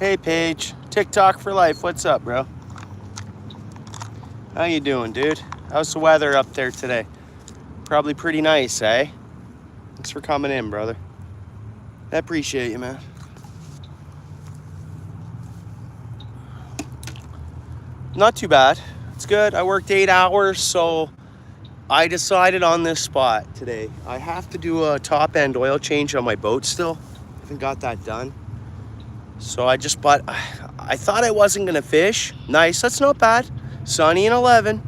Hey, Paige. TikTok for life. What's up, bro? How you doing, dude? How's the weather up there today? Probably pretty nice, eh? Thanks for coming in, brother. I appreciate you, man. Not too bad. It's good. I worked 8 hours, so I decided on this spot today. I have to do a top end oil change on my boat still. Haven't got that done. So I just bought, I thought I wasn't gonna fish. Nice, that's not bad. Sunny and 11.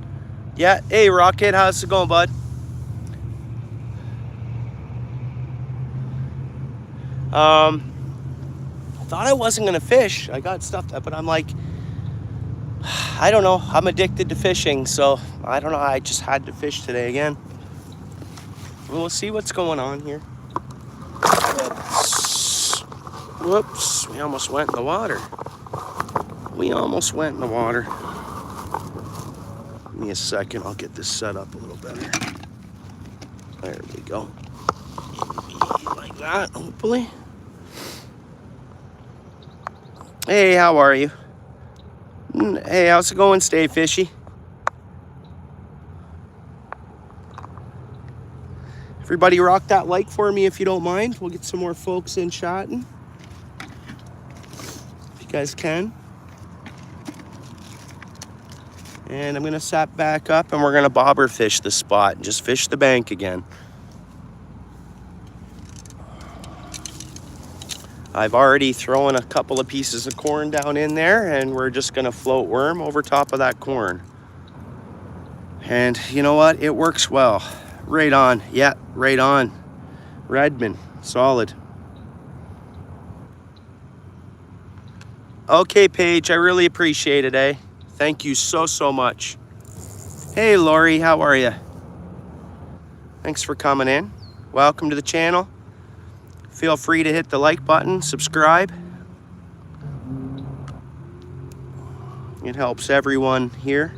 Yeah, hey Rocket, how's it going, bud? Thought I wasn't gonna fish. I got stuff, but I'm like, I don't know. I'm addicted to fishing, so I don't know. I just had to fish today again. We'll see what's going on here. Whoops, we almost went in the water. We almost went in the water. Give me a second, I'll get this set up a little better. There we go. Like that, hopefully. Hey, how are you? Hey, how's it going? Stay fishy. Everybody rock that like for me if you don't mind. We'll get some more folks in chatting. If you guys can. And I'm gonna sap back up and we're gonna bobber fish the spot and just fish the bank again. I've already thrown a couple of pieces of corn down in there and we're just gonna float worm over top of that corn. And you know what? It works well. Right on. Yeah, right on. Redmond, solid. Okay, Paige, I really appreciate it, eh? Thank you so much. Hey, Lori, how are you? Thanks for coming in. Welcome to the channel. Feel free to hit the like button, subscribe. It helps everyone here,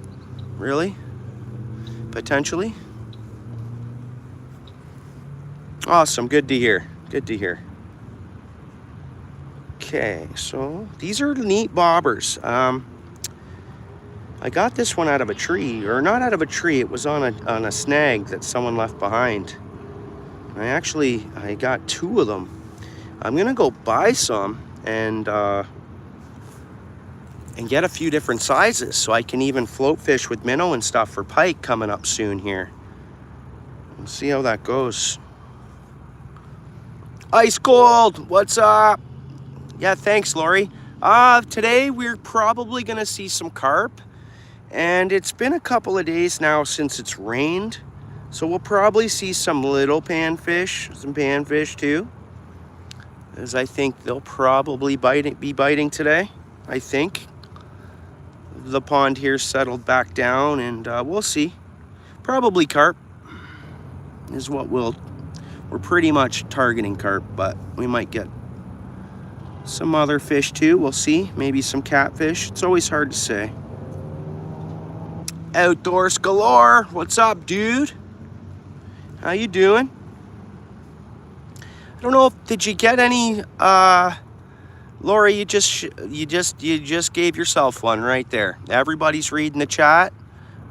really, potentially. Awesome, good to hear, good to hear. Okay, so these are neat bobbers. I got this one out of a tree, or not out of a tree, it was on a snag that someone left behind. I got 2 of them. I'm gonna go buy some and get a few different sizes so I can even float fish with minnow and stuff for pike coming up soon here. We'll see how that goes. Ice Cold, what's up? Yeah, thanks, Lori. Today we're probably gonna see some carp, and it's been a couple of days now since it's rained, so we'll probably see some little panfish, some panfish too, as I think they'll probably be biting today. I think the pond here settled back down, and we'll see. Probably carp is what we're pretty much targeting carp, but we might get some other fish too. We'll see. Maybe some catfish. It's always hard to say. Outdoors galore. What's up, dude? How you doing? I don't know if did you get any Lori, you just gave yourself one right there. Everybody's reading the chat.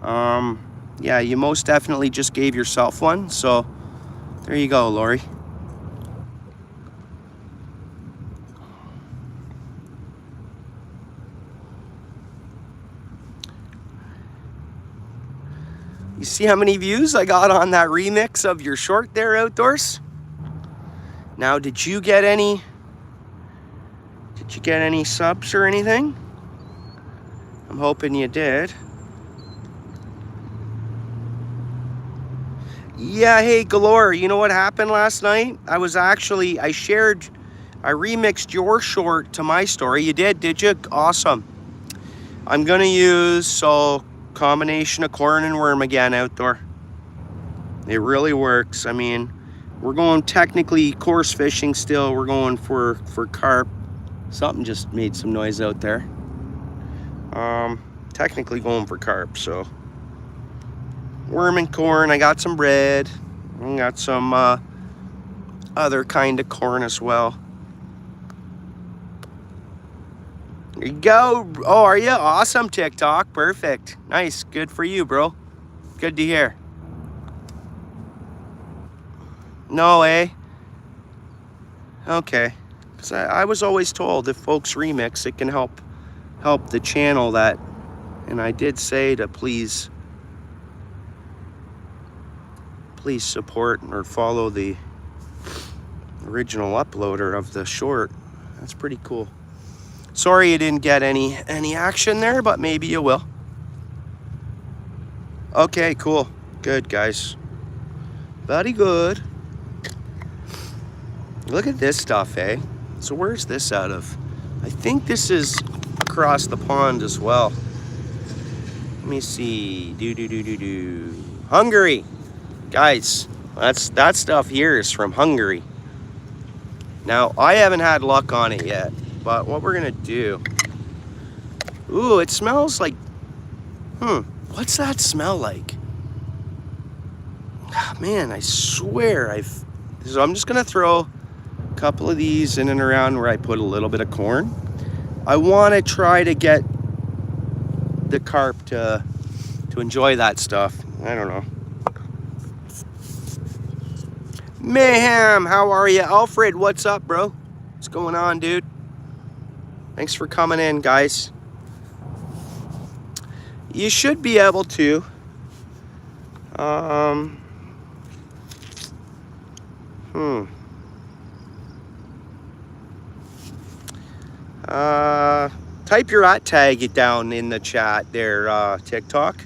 Yeah, you most definitely just gave yourself one. So there you go, Lori. You see how many views I got on that remix of your short there, Outdoors? Now, did you get any subs or anything? I'm hoping you did. Yeah, hey, Galore, you know what happened last night? I remixed your short to my story. You did you? Awesome. I'm gonna use, combination of corn and worm again, Outdoor. It really works. I mean, we're going technically coarse fishing still. We're going for carp. Something just made some noise out there. Technically going for carp, so. Worm and corn. I got some bread. I got some other kind of corn as well. There you go. Oh, are you? Awesome, TikTok. Perfect. Nice. Good for you, bro. Good to hear. No, eh? Okay. Because I was always told if folks remix, it can help the channel that, and I did say to please support or follow the original uploader of the short. That's pretty cool. Sorry you didn't get any action there, but maybe you will. Okay, cool. Good, guys. Very good. Look at this stuff, eh? So where's this out of? I think this is across the pond as well. Let me see. Hungary. Guys, that stuff here is from Hungary. Now, I haven't had luck on it yet, but what we're gonna do... Ooh, it smells like... What's that smell like? Man, I swear So I'm just gonna throw a couple of these in and around where I put a little bit of corn. I wanna try to get the carp to enjoy that stuff. I don't know. Mayhem, how are you? Alfred, what's up, bro? What's going on, dude? Thanks for coming in, guys. You should be able to type your @tag down in the chat there, TikTok.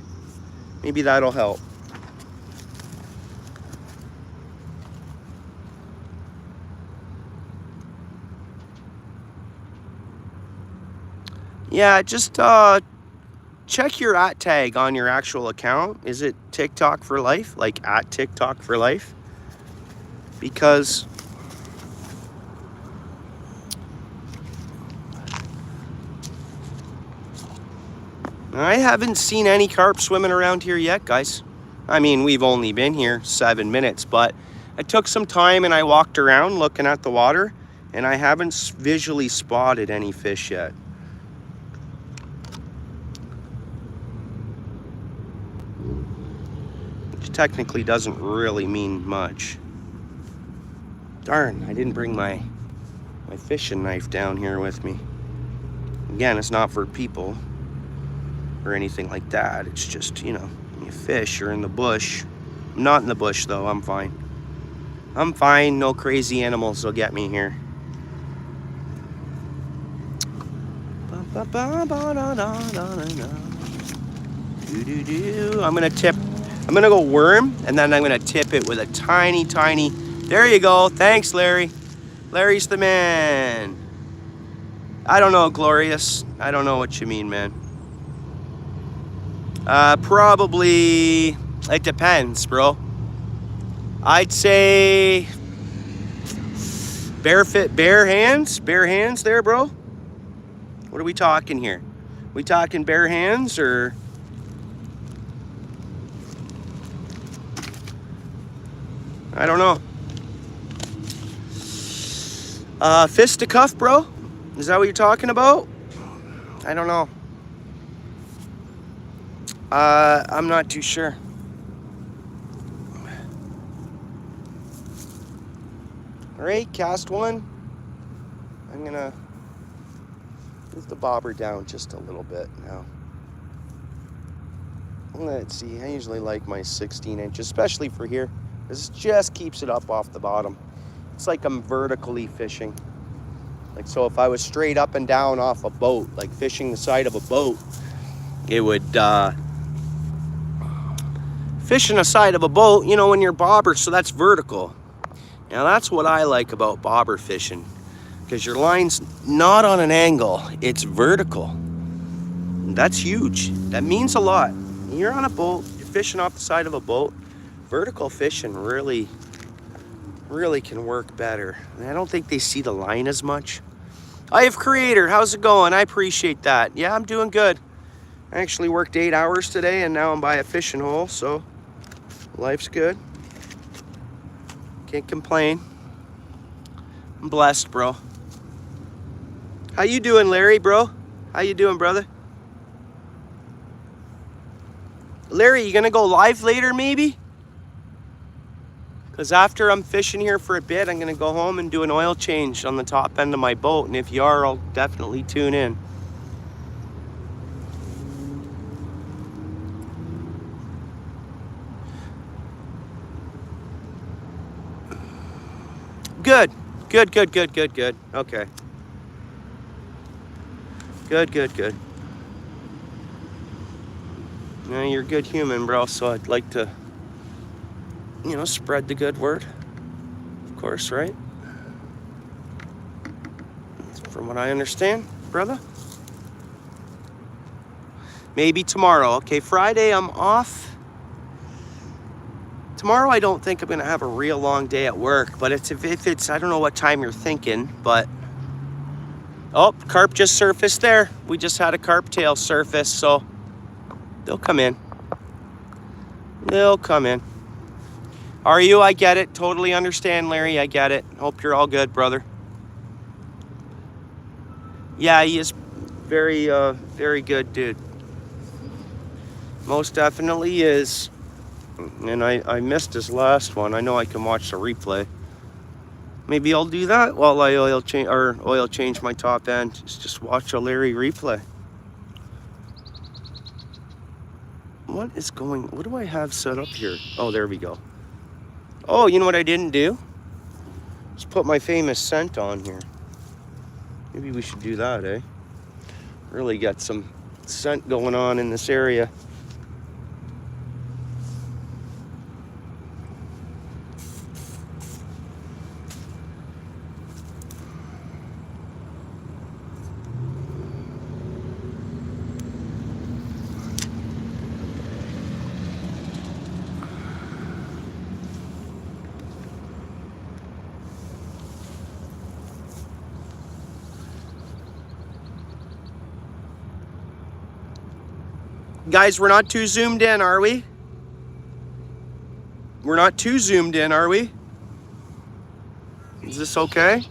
Maybe that'll help. Yeah, just check your @tag on your actual account. Is it TikTok for life? Like @TikTok for life? Because I haven't seen any carp swimming around here yet, guys. I mean, we've only been here 7 minutes, but I took some time and I walked around looking at the water, and I haven't visually spotted any fish yet. Which technically doesn't really mean much. Darn, I didn't bring my fishing knife down here with me. Again, it's not for people or anything like that. It's just, you know, when you fish, you're in the bush. I'm not in the bush though, I'm fine. I'm fine, no crazy animals will get me here. I'm gonna go worm, and then I'm gonna tip it with a tiny, there you go. Thanks, Larry. Larry's the man. I don't know, Glorious. I don't know what you mean, man. Probably, it depends, bro. I'd say bare hands there, bro. What are we talking here? We talking bare hands or? I don't know. Fisticuff, bro? Is that what you're talking about? I don't know. I'm not too sure. All right, cast one. I'm gonna move the bobber down just a little bit now. Let's see, I usually like my 16 inch, especially for here. This just keeps it up off the bottom. It's like I'm vertically fishing. Like, so if I was straight up and down off a boat, like fishing the side of a boat, it would, fishing the side of a boat, you know, when you're bobber, so that's vertical. Now that's what I like about bobber fishing, because your line's not on an angle, it's vertical. That's huge. That means a lot. You're on a boat, you're fishing off the side of a boat, vertical fishing really can work better. And I don't think they see the line as much. I have Creator, how's it going? I appreciate that. Yeah, I'm doing good. I actually worked 8 hours today and now I'm by a fishing hole, so life's good. Can't complain. I'm blessed, bro. How you doing, Larry, bro? How you doing, brother? Larry, you gonna go live later maybe? Because after I'm fishing here for a bit, I'm gonna go home and do an oil change on the top end of my boat. And if you are, I'll definitely tune in. Good. Good. Okay. Good. Yeah, you're a good human, bro, so I'd like to, you know, spread the good word. Of course, right? From what I understand, brother. Maybe tomorrow. Okay, Friday I'm off. Tomorrow I don't think I'm gonna have a real long day at work, but if it's, I don't know what time you're thinking, but oh, carp just surfaced there. We just had a carp tail surface, so they'll come in. They'll come in. Are you? I get it. Totally understand, Larry. I get it. Hope you're all good, brother. Yeah, he is very good dude. Most definitely is. And I missed his last one. I know I can watch the replay. Maybe I'll do that while I oil change my top end. Just watch a Larry replay. What do I have set up here? Oh, there we go. Oh, you know what I didn't do? Just put my famous scent on here. Maybe we should do that, eh? Really get some scent going on in this area. Guys, we're not too zoomed in, are we? We're not too zoomed in, are we? Is this okay?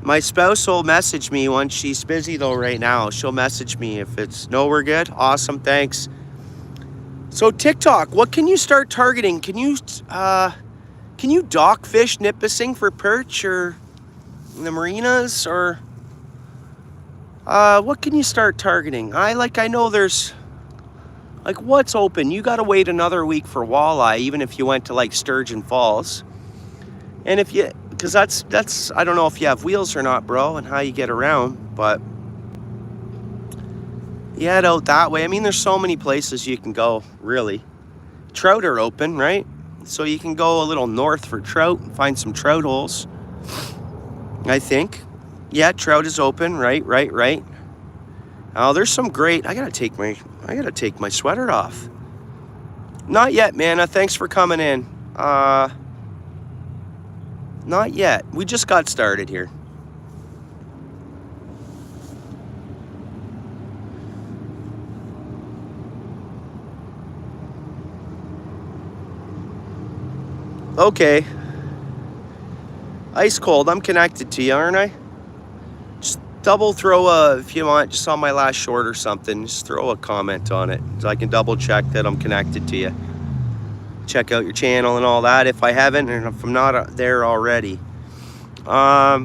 My spouse will message me once she's busy though right now. She'll message me if it's, no, we're good. Awesome, thanks. So TikTok, what can you start targeting? Can you dock fish nippusing for perch or in the marinas, or what can you start targeting? I know there's, like, what's open? You gotta wait another week for walleye, even if you went to like Sturgeon Falls. And if you, because that's I don't know if you have wheels or not, bro, and how you get around, but you head out that way. I mean, there's so many places you can go, really. Trout are open, right? So you can go a little north for trout and find some trout holes, I think. Yeah, trout is open, right. Oh, there's some great, I gotta take my sweater off. Not yet, man. Thanks for coming in. Not yet. We just got started here. Okay. Ice cold. I'm connected to you, aren't I? Just double throw if you want, just on my last short or something, just throw a comment on it so I can double check that I'm connected to you. Check out your channel and all that if I haven't, and if I'm not there already. Yeah,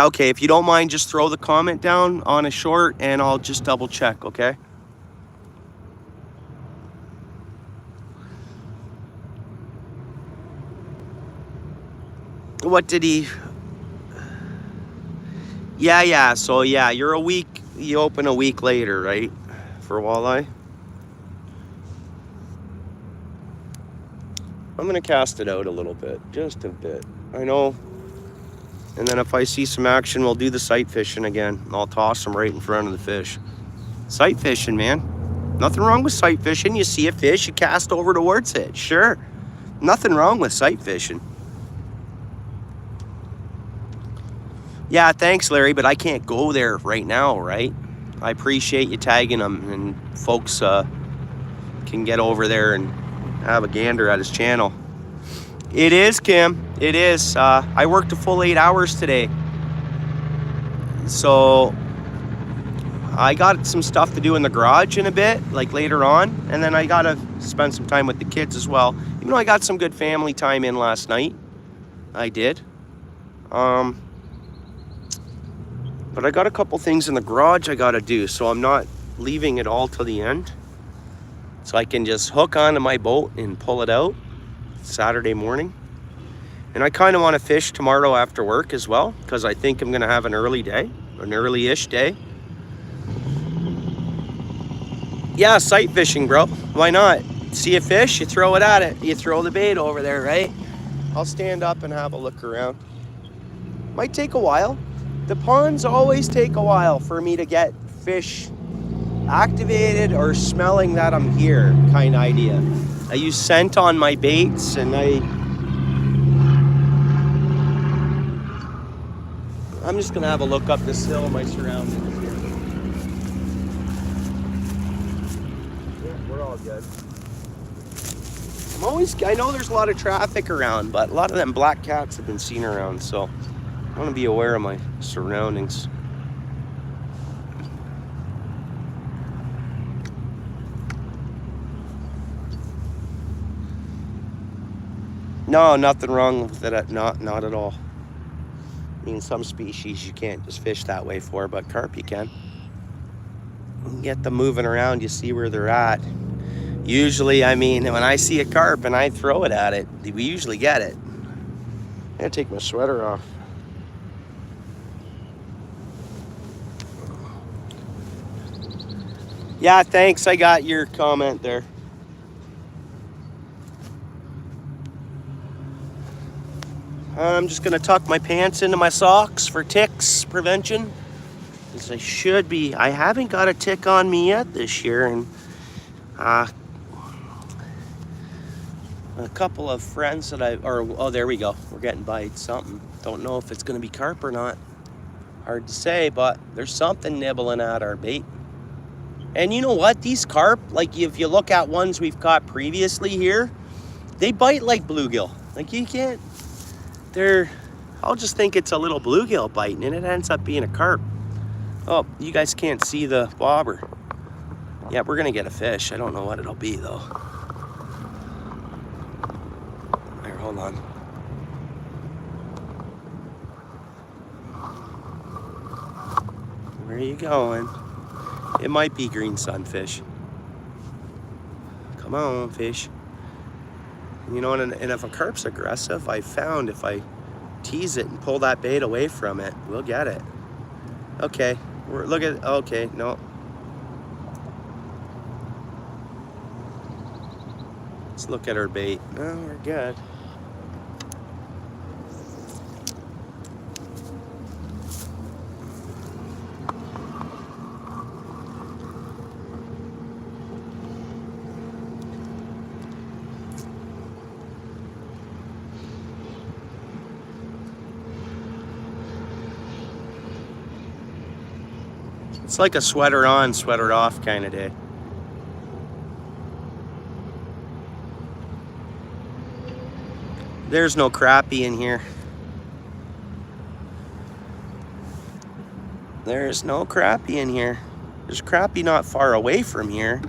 okay, if you don't mind, just throw the comment down on a short and I'll just double check, okay? What did he... Yeah, so yeah, you open a week later, right, for walleye? I'm gonna cast it out a little bit, just a bit, I know. And then if I see some action, we'll do the sight fishing again. I'll toss them right in front of the fish. Sight fishing, man. Nothing wrong with sight fishing. You see a fish, you cast over towards it, sure. Nothing wrong with sight fishing. Yeah, thanks, Larry, but I can't go there right now, right? I appreciate you tagging them, and folks can get over there and have a gander at his channel. It is, Kim. It is. I worked a full 8 hours today. So I got some stuff to do in the garage in a bit, like later on. And then I got to spend some time with the kids as well. Even though I got some good family time in last night. I did. But I got a couple things in the garage I got to do. So I'm not leaving it all till the end. So I can just hook onto my boat and pull it out Saturday morning. And I kind of want to fish tomorrow after work as well, because I think I'm going to have an early day, an early-ish day. Yeah, sight fishing, bro. Why not? See a fish, you throw it at it. You throw the bait over there, right? I'll stand up and have a look around. Might take a while. The ponds always take a while for me to get fish activated or smelling that I'm here kind of idea. I use scent on my baits, and I'm just gonna have a look up this hill, my surroundings here. Yeah, we're all good. I know there's a lot of traffic around, but a lot of them black cats have been seen around, so I want to be aware of my surroundings. No, nothing wrong with it. Not at all. I mean, some species you can't just fish that way for, but carp you can. You get them moving around, you see where they're at. Usually, I mean, when I see a carp and I throw it at it, we usually get it. I gotta take my sweater off. Yeah, thanks. I got your comment there. I'm just gonna tuck my pants into my socks for ticks prevention, as I should be. I haven't got a tick on me yet this year, and a couple of friends that oh, there we go. We're getting bites, something. Don't know if it's gonna be carp or not. Hard to say, but there's something nibbling at our bait. And you know what? These carp, like if you look at ones we've caught previously here, they bite like bluegill. Like you can't. I'll just think it's a little bluegill biting, and it ends up being a carp. Oh, you guys can't see the bobber. Yeah, we're gonna get a fish. I don't know what it'll be though. Here, hold on. Where are you going? It might be green sunfish. Come on, fish. You know, and if a carp's aggressive, I found if I tease it and pull that bait away from it, we'll get it. Okay, okay, no. Let's look at our bait. No, we're good. It's like a sweater on, sweater off kind of day. There's no crappie in here. There's no crappie in here. There's crappie not far away from here,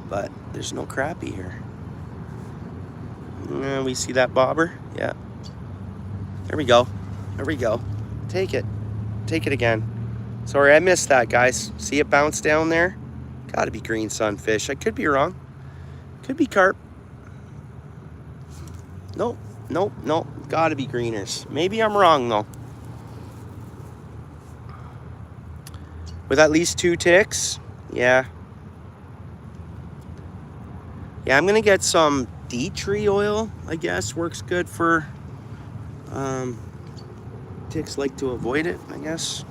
but there's no crappie here. We see that bobber? Yeah. There we go. There we go. Take it. Take it again. Sorry, I missed that, guys. See it bounce down there? Gotta be green sunfish. I could be wrong. Could be carp. Nope, nope, nope. Gotta be greeners. Maybe I'm wrong, though. With at least 2 ticks? Yeah. Yeah, I'm gonna get some tea tree oil, I guess. Works good for... ticks like to avoid it, I guess.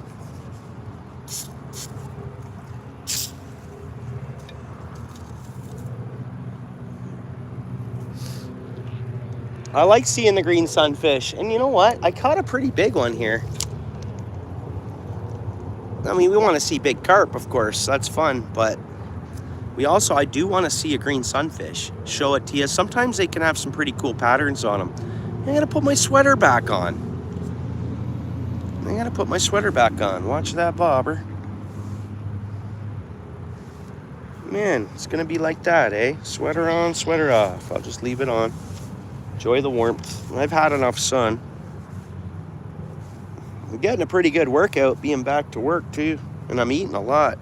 I like seeing the green sunfish. And you know what? I caught a pretty big one here. I mean, we want to see big carp, of course. That's fun, but I do want to see a green sunfish. Show it to you. Sometimes they can have some pretty cool patterns on them. I gotta put my sweater back on. Watch that bobber. Man, it's gonna be like that, eh? Sweater on, sweater off. I'll just leave it on. Enjoy the warmth. I've had enough sun. I'm getting a pretty good workout being back to work too. And I'm eating a lot.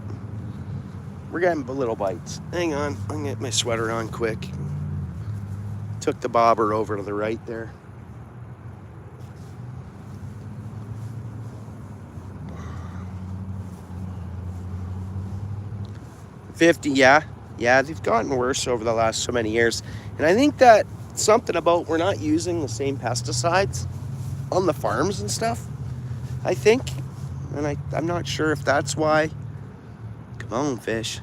We're getting little bites. Hang on, I'm gonna get my sweater on quick. Took the bobber over to the right there. 50, yeah, they've gotten worse over the last so many years. And I think that something about we're not using the same pesticides on the farms and stuff, I think. And I'm not sure if that's why. Come on, fish.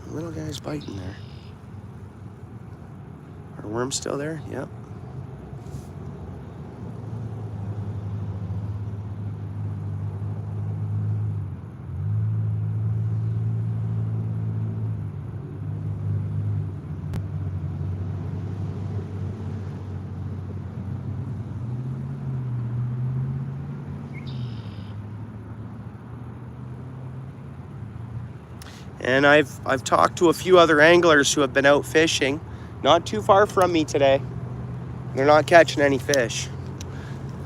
Little guy's biting there. Our worm still there? Yep. And I've talked to a few other anglers who have been out fishing, not too far from me today. They're not catching any fish.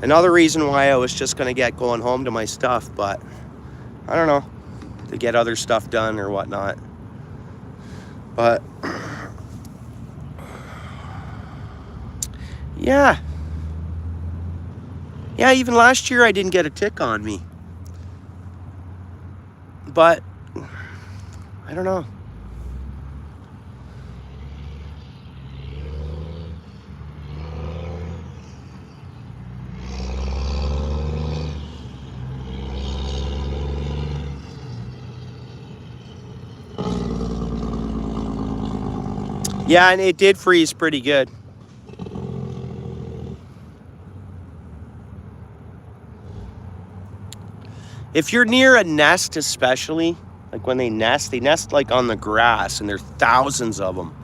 Another reason why I was just gonna get going home to my stuff, but I don't know, to get other stuff done or whatnot. But yeah, even last year I didn't get a tick on me. But I don't know. Yeah, and it did freeze pretty good. If you're near a nest especially, like when they nest like on the grass, and there's thousands of them.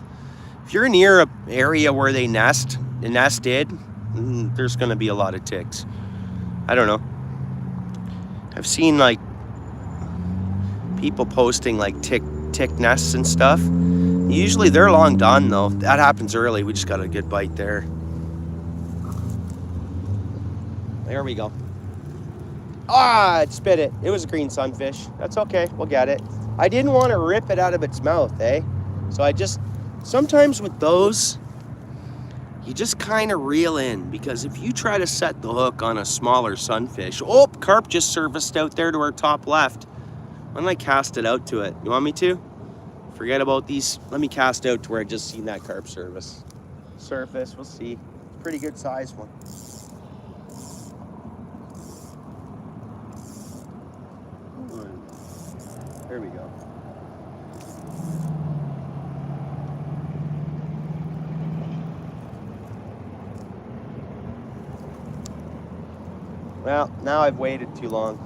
If you're near an area where they nested, there's gonna be a lot of ticks. I don't know. I've seen like people posting like tick nests and stuff. Usually they're long done though. That happens early. We just got a good bite there. There we go. Ah, it spit it. It was a green sunfish. That's okay, we'll get it. I didn't want to rip it out of its mouth, eh? So sometimes with those, you just kind of reel in, because if you try to set the hook on a smaller sunfish, oh, carp just surfaced out there to our top left. Why don't I cast it out to it? You want me to? Forget about these. Let me cast out to where I just seen that carp surface, we'll see. Pretty good size one. There we go. Well, now I've waited too long.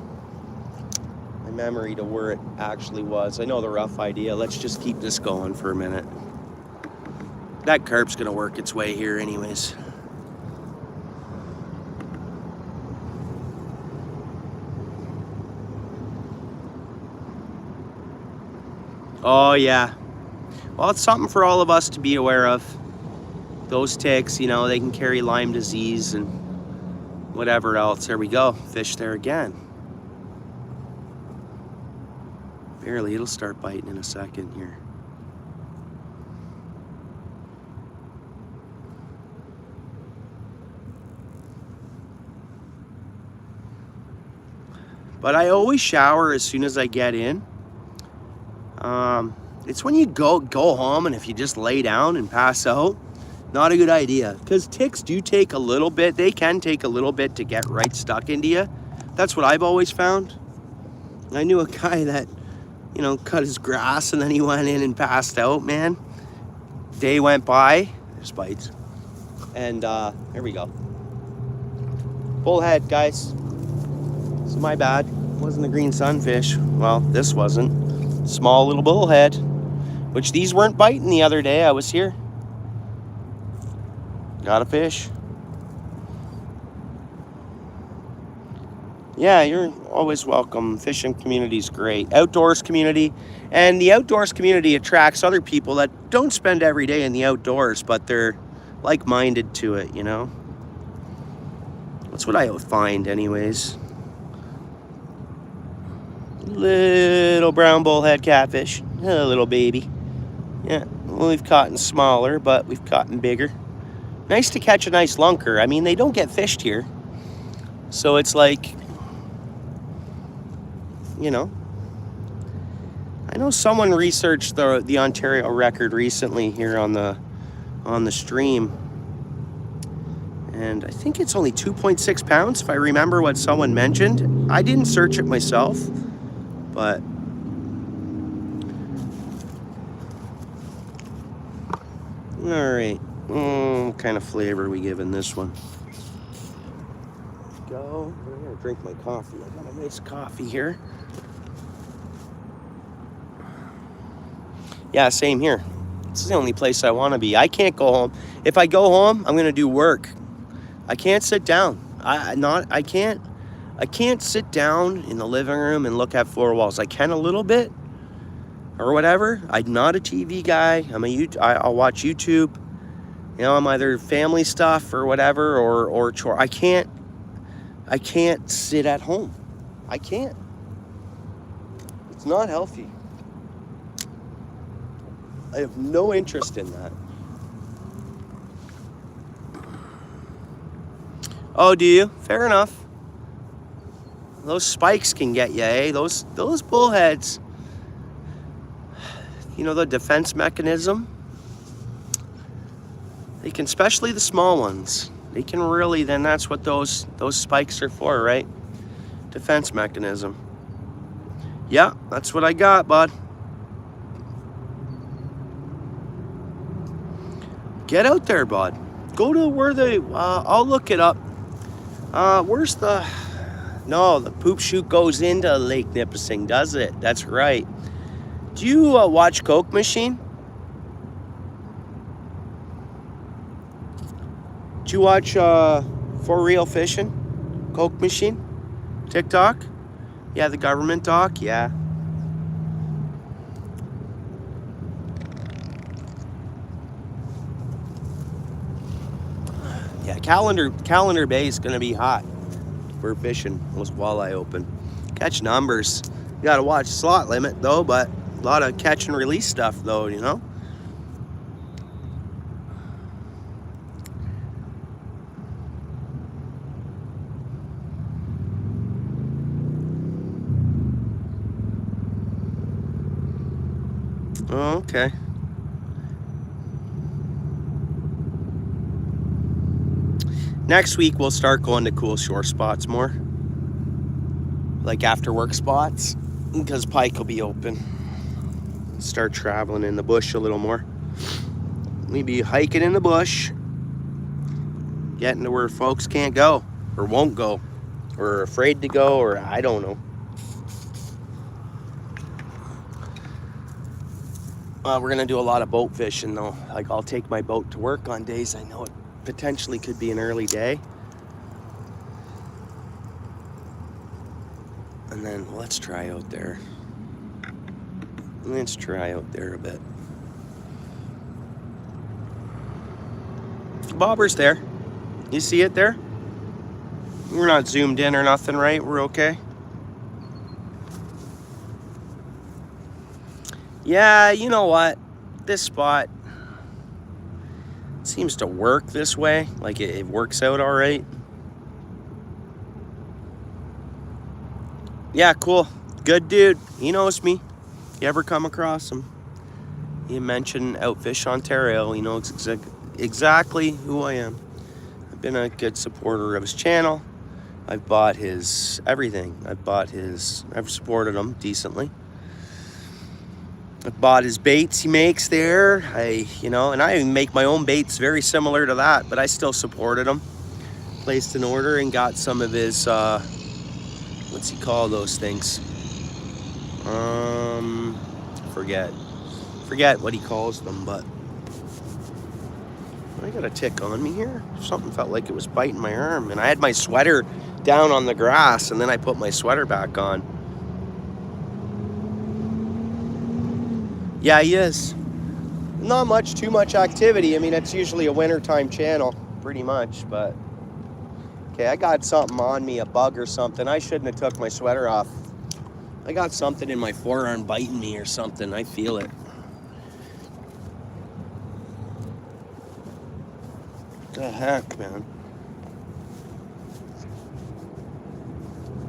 My memory to where it actually was. I know the rough idea. Let's just keep this going for a minute. That carp's gonna work its way here anyways. Oh yeah. Well, it's something for all of us to be aware of. Those ticks, you know, they can carry Lyme disease and whatever else. There we go. Fish there again. Barely. It'll start biting in a second here. But I always shower as soon as I get in. It's when you go home and if you just lay down and pass out, not a good idea, because ticks do take a little bit. They can take a little bit to get right stuck into you. That's what I've always found. I knew a guy that, you know, cut his grass and then he went in and passed out, man. Day went by, there's bites. And here we go. Bullhead, guys. So my bad. Wasn't a green sunfish. Well, this wasn't. Small little bullhead, which these weren't biting the other day I was here. Got a fish. Yeah, you're always welcome. Fishing community's great. Outdoors community. And the outdoors community attracts other people that don't spend every day in the outdoors, but they're like-minded to it, you know? That's what I find anyways. Little brown bullhead catfish. A little baby. Yeah, well, we've caught in smaller, but we've caught in bigger. Nice to catch a nice lunker. I mean, they don't get fished here. So it's like, you know, I know someone researched the Ontario record recently here on the stream, and I think it's only 2.6 pounds if I remember what someone mentioned. I didn't search it myself, but all right. What kind of flavor are we giving this one? Go. I'm gonna drink my coffee. I got a nice coffee here. Yeah, same here. This is the only place I want to be. I can't go home. If I go home, I'm gonna do work. I can't sit down. I can't sit down in the living room and look at four walls. I can a little bit or whatever. I'm not a TV guy. I'll watch YouTube. You know, I'm either family stuff or whatever or chore. I can't sit at home. I can't. It's not healthy. I have no interest in that. Oh, do you? Fair enough. Those spikes can get you, eh? Those bullheads. You know, the defense mechanism. They can, especially the small ones. They can really, then that's what those spikes are for, right? Defense mechanism. Yeah, that's what I got, bud. Get out there, bud. Go to where I'll look it up. Where's the poop chute goes into Lake Nipissing, does it? That's right. Do you watch Coke Machine? Do you watch For Real Fishing? Coke Machine? TikTok? Yeah, the government doc? Yeah. Yeah, Calendar Bay is gonna be hot for fishing. Most walleye open. Catch numbers. You gotta watch slot limit though, but a lot of catch and release stuff though, you know? Oh, okay. Next week, we'll start going to cool shore spots more. Like after work spots, because pike will be open. Start traveling in the bush a little more. We be hiking in the bush, getting to where folks can't go, or won't go, or are afraid to go, or I don't know. We're gonna do a lot of boat fishing though. Like I'll take my boat to work on days I know it potentially could be an early day. And then let's try out there. Let's try out there a bit. Bobber's there. You see it there? We're not zoomed in or nothing, right? We're okay. Yeah, you know what? This spot seems to work this way. Like it works out all right. Yeah, cool. Good dude. He knows me. You ever come across him? You mentioned OUTFISH Ontario. He knows exactly who I am. I've been a good supporter of his channel. I've bought his everything. I've supported him decently. I've bought his baits he makes there. And I make my own baits very similar to that, but I still supported him. Placed an order and got some of his what's he call those things? Forget what he calls them, but I got a tick on me here. Something felt like it was biting my arm, and I had my sweater down on the grass, and then I put my sweater back on. Yeah, he is. Not too much activity. I mean, it's usually a wintertime channel, pretty much, but okay, I got something on me, a bug or something. I shouldn't have took my sweater off. I got something in my forearm biting me or something. I feel it. What the heck, man?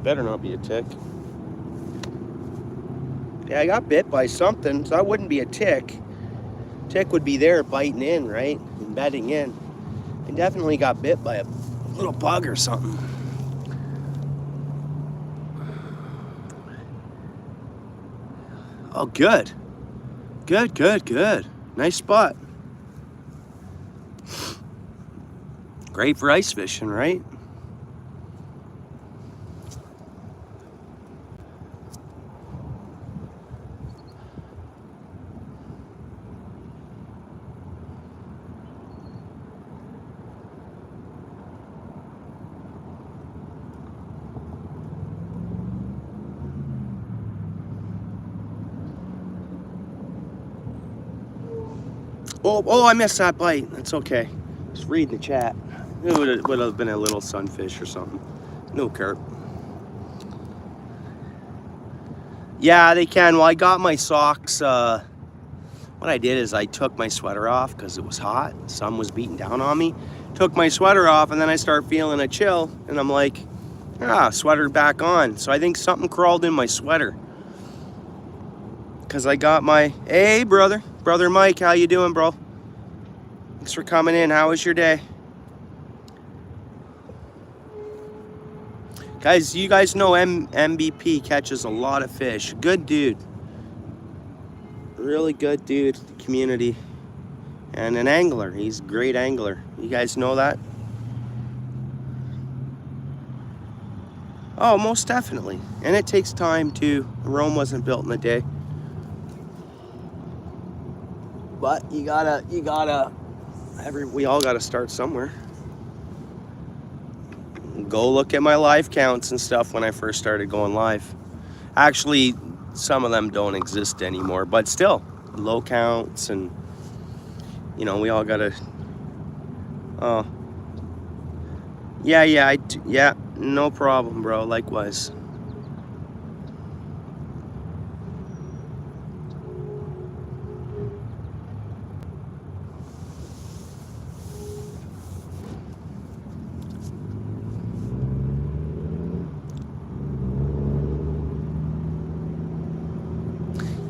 Better not be a tick. Yeah, I got bit by something, so that wouldn't be a tick. Tick would be there biting in, right? Embedding in. I definitely got bit by a little bug or something. Oh, good. Good. Nice spot. Great for ice fishing, right? Oh, I missed that bite. That's okay. Just reading the chat. It would have been a little sunfish or something. No carp. Yeah, they can. Well, I got my socks. What I did is I took my sweater off because it was hot. The sun was beating down on me. Took my sweater off, and then I start feeling a chill, and I'm like, sweater back on. So I think something crawled in my sweater. Because I got my, hey, brother Mike, how you doing, bro? Thanks for coming in. How was your day? Guys, you guys know MBP catches a lot of fish. Good dude. Really good dude, the community. And an angler. He's a great angler. You guys know that? Oh, most definitely. And it takes time too. Rome wasn't built in a day. But we all gotta start somewhere. Go look at my live counts and stuff when I first started going live. Actually, some of them don't exist anymore, but still, low counts, and you know, we all gotta. Oh, yeah, no problem, bro. Likewise.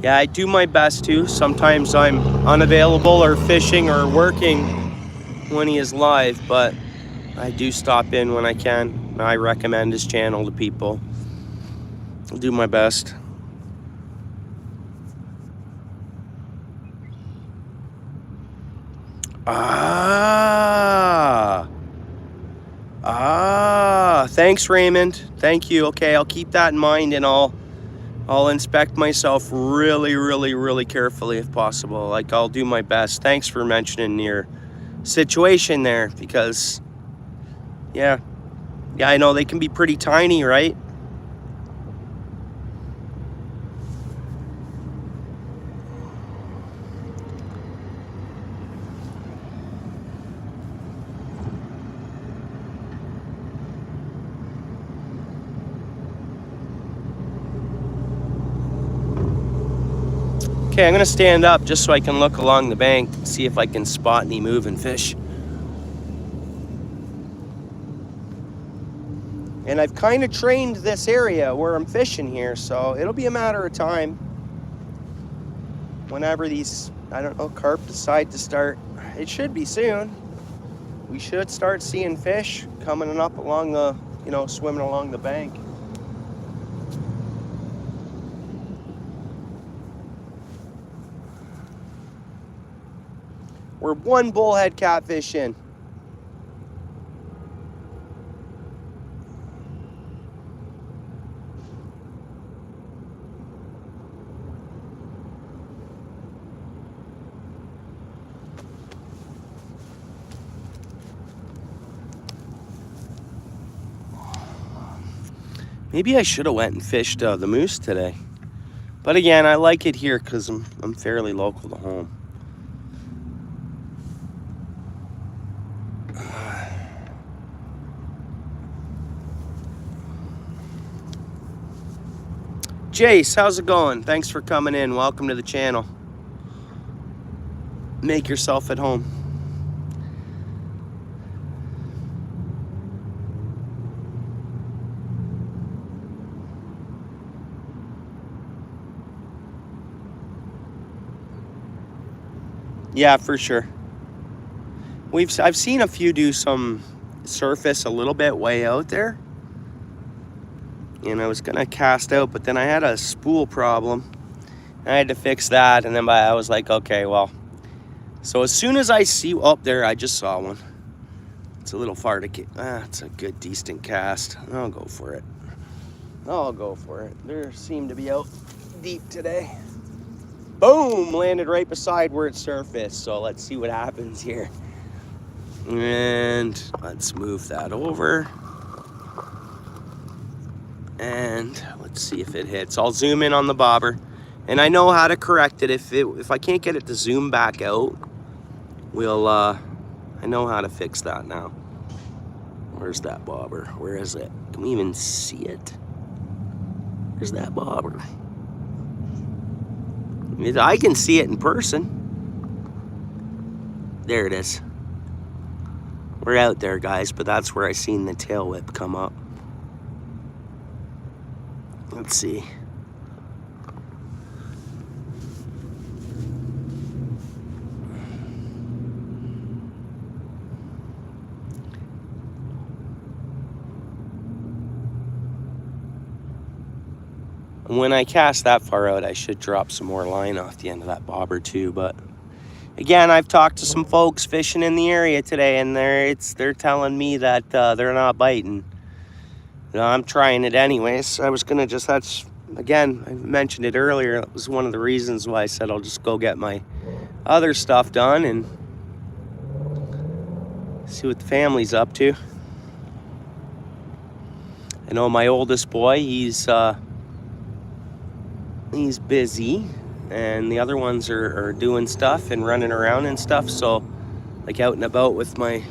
Yeah, I do my best to. Sometimes I'm unavailable or fishing or working when he is live, but I do stop in when I can. I recommend his channel to people. I'll do my best. Thanks, Raymond. Thank you. Okay, I'll keep that in mind, and I'll inspect myself really carefully if possible. Like, I'll do my best. Thanks for mentioning your situation there, because yeah, I know they can be pretty tiny, right? Okay, I'm gonna stand up just so I can look along the bank, see if I can spot any moving fish. And I've kind of trained this area where I'm fishing here, so it'll be a matter of time whenever these, I don't know, carp decide to start. It should be soon. We should start seeing fish coming up along the, you know, swimming along the bank. We're one bullhead catfish in. Maybe I should have went and fished the moose today. But again, I like it here because I'm fairly local to home. Jace, how's it going? Thanks for coming in. Welcome to the channel. Make yourself at home. Yeah, for sure. I've seen a few do some surface a little bit way out there. And I was gonna cast out, but then I had a spool problem. I had to fix that, and then I was like, okay, well. So as soon as I see, oh, there, I just saw one. It's a little far to get, it's a good, decent cast. I'll go for it. I'll go for it. They seem to be out deep today. Boom, landed right beside where it surfaced. So let's see what happens here. And let's move that over. And let's see if it hits. I'll zoom in on the bobber. And I know how to correct it. If I can't get it to zoom back out, I know how to fix that now. Where's that bobber? Where is it? Can we even see it? Where's that bobber? I can see it in person. There it is. We're out there, guys, but that's where I seen the tail whip come up. Let's see. When I cast that far out, I should drop some more line off the end of that bobber too. But again, I've talked to some folks fishing in the area today, and they're telling me that they're not biting. You know, I'm trying it anyways. I was gonna again, I mentioned it earlier. It was one of the reasons why I said I'll just go get my other stuff done and see what the family's up to. I know my oldest boy, he's busy, and the other ones are doing stuff and running around and stuff, so like out and about with my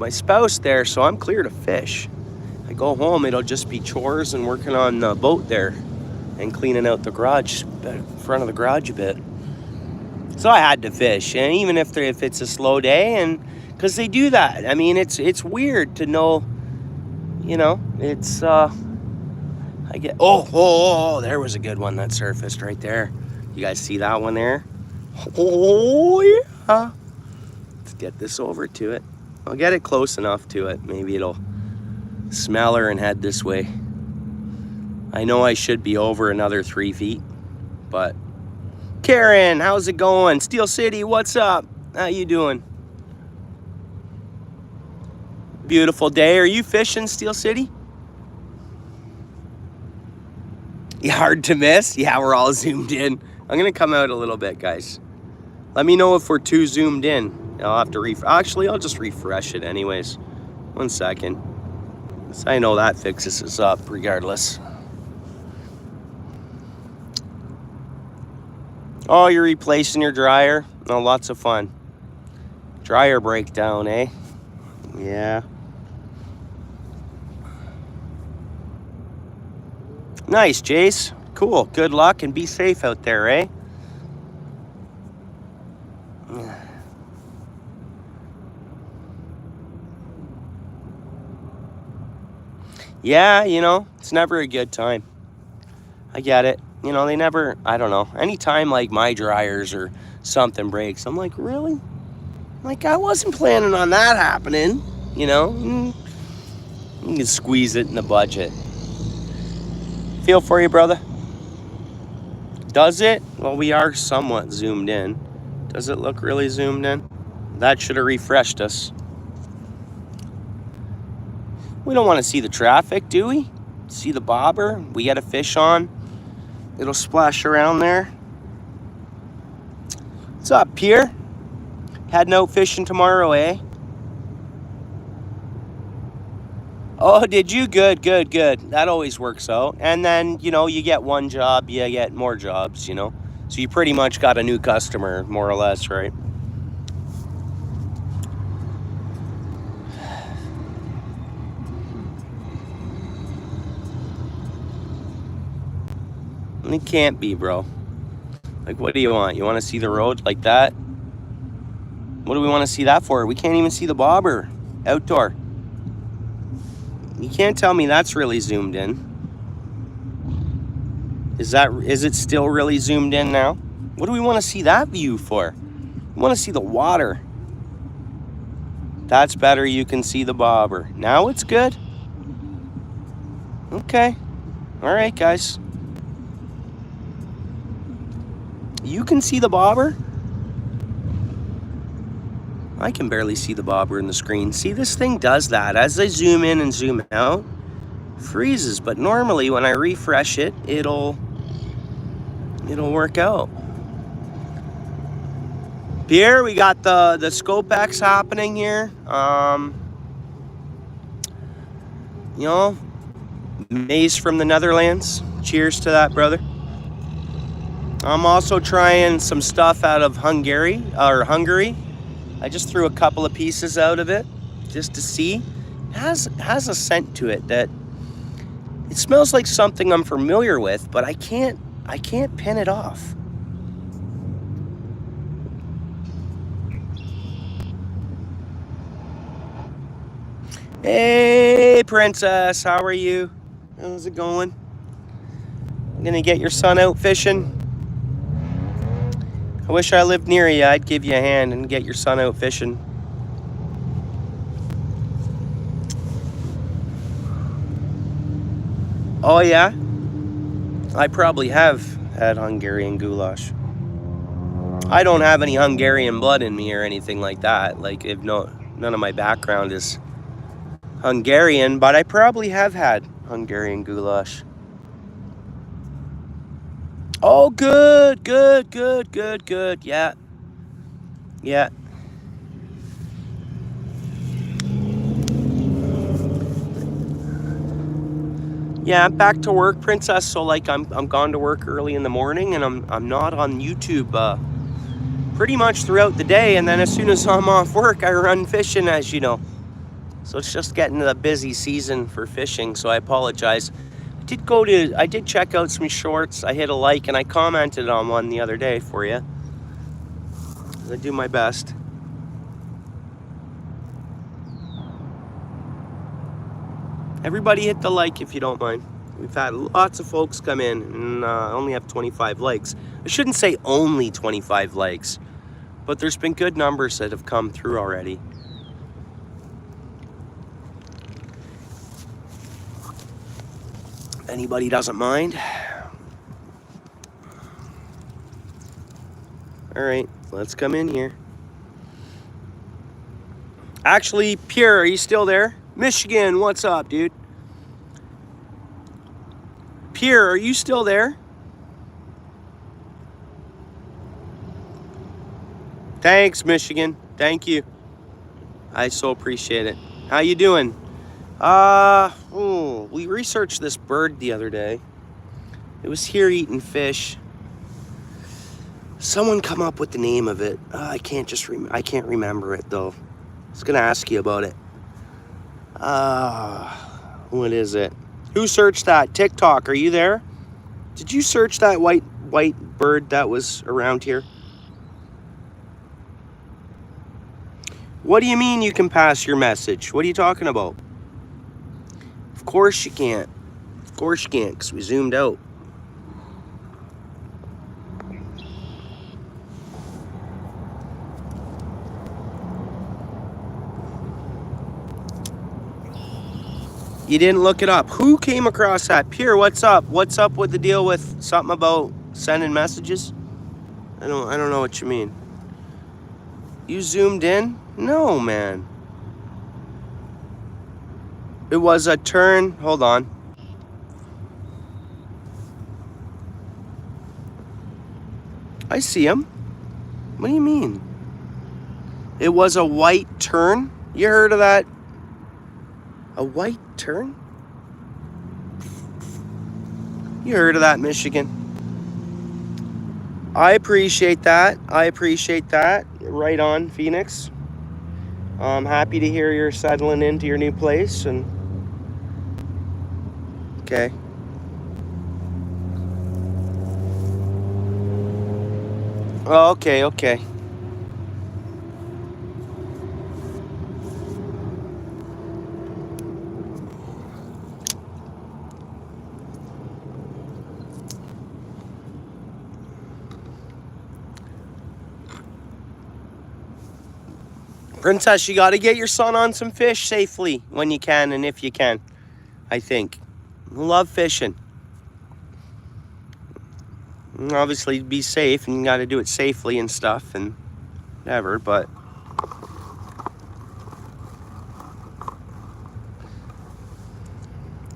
spouse there, so I'm clear to fish. I go home, it'll just be chores and working on the boat there and cleaning out the garage, front of the garage a bit. So I had to fish, and even if it's a slow day, and because they do that. I mean, it's weird to know, you know, it's I get, oh, there was a good one that surfaced right there. You guys see that one there? Oh, yeah. Let's get this over to it. I'll get it close enough to it. Maybe it'll smell her and head this way. I know I should be over another 3 feet, but Karen, how's it going? Steel City, what's up? How you doing? Beautiful day. Are you fishing, Steel City? Yeah, hard to miss. Yeah, we're all zoomed in. I'm gonna come out a little bit, guys. Let me know if we're too zoomed in. I'll have to actually, I'll just refresh it anyways. 1 second. So I know that fixes us up regardless. Oh, you're replacing your dryer? Oh, lots of fun. Dryer breakdown, eh? Yeah. Nice, Jace. Cool. Good luck and be safe out there, eh? Yeah, you know, it's never a good time. I get it. You know, they never, I don't know. Anytime like my dryers or something breaks, I'm like, really? Like, I wasn't planning on that happening, you know? You can squeeze it in the budget. Feel for you, brother. Does it? Well, we are somewhat zoomed in. Does it look really zoomed in? That should have refreshed us. We don't want to see the traffic, do we? See the bobber? We got a fish on. It'll splash around there. What's up, Pierre? Heading out fishing tomorrow, eh? Oh, did you? Good, good, good. That always works out. And then, you know, you get one job, you get more jobs, you know. So you pretty much got a new customer, more or less, right? It can't be, bro. Like, what do you want? You want to see the road like that? What do we want to see that for? We can't even see the bobber outdoor. You can't tell me that's really zoomed in. Is it still really zoomed in now? What do we want to see that view for? We want to see the water. That's better. You can see the bobber. Now it's good. Okay. All right, guys. You can see the bobber? I can barely see the bobber in the screen. See, this thing does that. As I zoom in and zoom out, freezes. But normally when I refresh it, it'll work out. Here we got the Scope X happening here. You know, maize from the Netherlands. Cheers to that, brother. I'm also trying some stuff out of Hungary. I just threw a couple of pieces out of it just to see. It has a scent to it that it smells like something I'm familiar with, but I can't pin it off. Hey, princess, how are you? How's it going? I'm gonna get your son out fishing. I wish I lived near you. I'd give you a hand and get your son out fishing. Oh yeah? I probably have had Hungarian goulash. I don't have any Hungarian blood in me or anything like that. Like, none of my background is Hungarian, but I probably have had Hungarian goulash. Oh, good, good, good, good, good. Yeah. Yeah. Yeah, I'm back to work, princess. So like I'm gone to work early in the morning, and I'm not on YouTube pretty much throughout the day, and then as soon as I'm off work, I run fishing, as you know. So it's just getting to the busy season for fishing, so I apologize. I did check out some shorts. I hit a like and I commented on one the other day for you. I do my best. Everybody hit the like if you don't mind. We've had lots of folks come in and only have 25 likes. I shouldn't say only 25 likes, but there's been good numbers that have come through already. Anybody doesn't mind? All right, let's come in here. Actually, Pierre, are you still there? Michigan, what's up, dude? Pierre, are you still there? Thanks, Michigan. Thank you. I so appreciate it. How you doing? We researched this bird the other day. It was here eating fish. Someone come up with the name of it. I can't remember it though. I was gonna ask you about it. What is it? Who searched that? TikTok, are you there? Did you search that white bird that was around here? What do you mean you can pass your message? What are you talking about? Of course you can't. Of course you can't, because we zoomed out. You didn't look it up. Who came across that? Pierre, what's up? What's up with the deal with something about sending messages? I don't know what you mean. You zoomed in? No, man. It was a turn. Hold on. I see him. What do you mean? It was a white tern? You heard of that? A white tern? You heard of that, Michigan. I appreciate that. I appreciate that. Right on, Phoenix. I'm happy to hear you're settling into your new place. And okay. Oh, okay, okay. Princess, you got to get your son on some fish safely when you can and if you can, I think. Love fishing. Obviously, be safe, and you got to do it safely and stuff and whatever, but...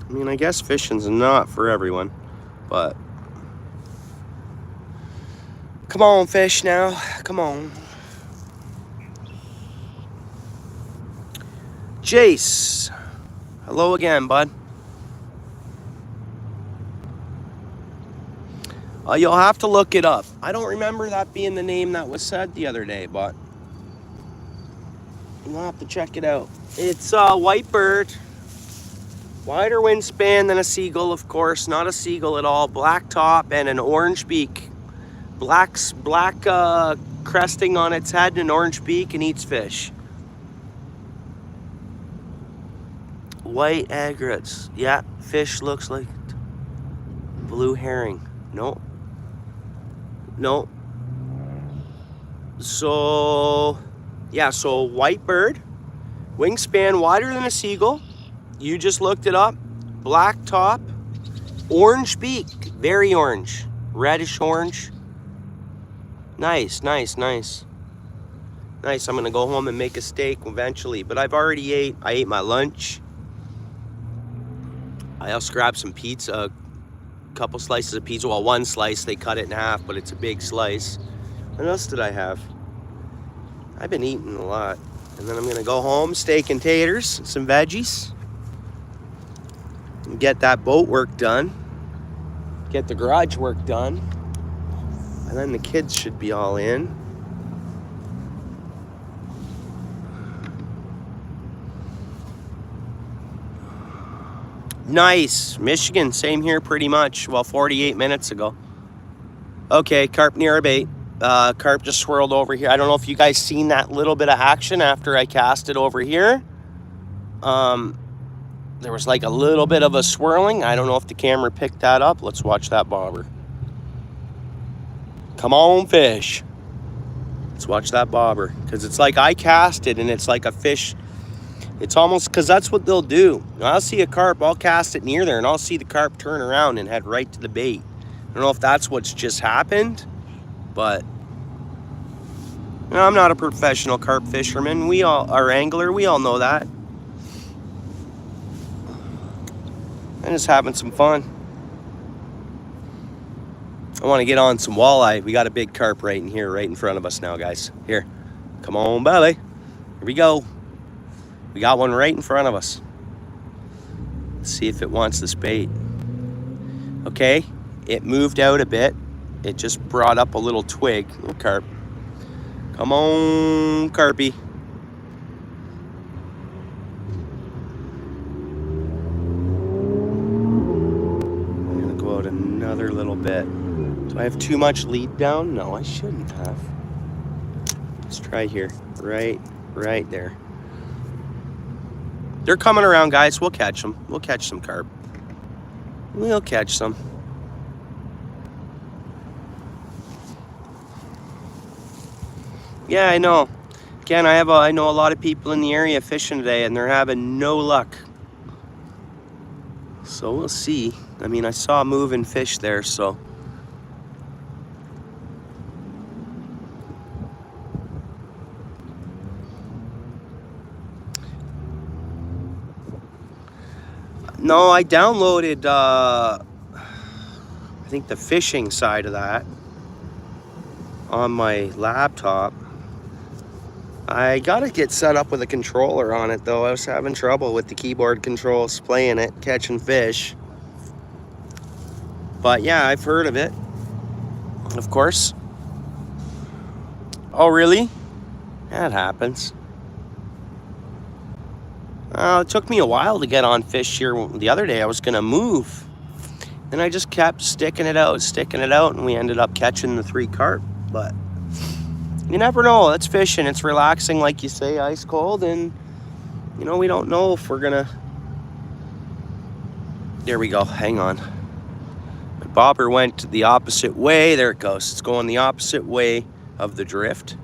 I mean, I guess fishing's not for everyone, but... Come on, fish now. Come on. Jace. Hello again, bud. You'll have to look it up. I don't remember that being the name that was said the other day, but you'll have to check it out. It's a white bird. Wider wingspan than a seagull, of course. Not a seagull at all. Black top and an orange beak. Black cresting on its head and an orange beak, and eats fish. White aigrettes. Yeah, fish looks like it. Blue herring. No. No. So, yeah, so white bird. Wingspan wider than a seagull. You just looked it up. Black top. Orange beak. Very orange. Reddish orange. Nice, nice, nice. Nice. I'm going to go home and make a steak eventually. But I've already ate. I ate my lunch. I also grabbed some pizza. A couple slices of pizza. Well, one slice. They cut it in half, but it's a big slice. What else did I have? I've been eating a lot. And then I'm going to go home, steak and taters, some veggies. And get that boat work done. Get the garage work done. And then the kids should be all in. Nice. Michigan, same here pretty much. Well, 48 minutes ago. Okay, carp near our bait. Carp just swirled over here. I don't know if you guys seen that little bit of action after I cast it over here. There was like a little bit of a swirling. I don't know if the camera picked that up. Let's watch that bobber. Come on, fish. Let's watch that bobber. Because it's like I cast it and it's like a fish. It's almost, because that's what they'll do. I'll see a carp, I'll cast it near there, and I'll see the carp turn around and head right to the bait. I don't know if that's what's just happened, but you know, I'm not a professional carp fisherman. We all are angler. We all know that. I'm just having some fun. I want to get on some walleye. We got a big carp right in here, right in front of us now, guys. Here, come on, belly. Here we go. We got one right in front of us. Let's see if it wants this bait. Okay, it moved out a bit. It just brought up a little twig. Little carp. Come on, carpy. I'm gonna go out another little bit. Do I have too much lead down? No, I shouldn't have. Let's try here. Right there. They're coming around, guys. We'll catch them. We'll catch some carp. We'll catch some. Yeah, I know. Again, I know a lot of people in the area fishing today, and they're having no luck. So we'll see. I mean, I saw moving fish there, so. No, I downloaded, I think the fishing side of that on my laptop. I gotta get set up with a controller on it though. I was having trouble with the keyboard controls playing it, catching fish. But yeah, I've heard of it, of course. Oh really? That happens. It took me a while to get on fish here. The other day I was gonna move. And I just kept sticking it out, and we ended up catching the 3 carp. But you never know. That's fishing. It's relaxing, like you say, ice cold, and you know, we don't know if we're gonna. There we go. Hang on. My bobber went the opposite way. There it goes. It's going the opposite way of the drift.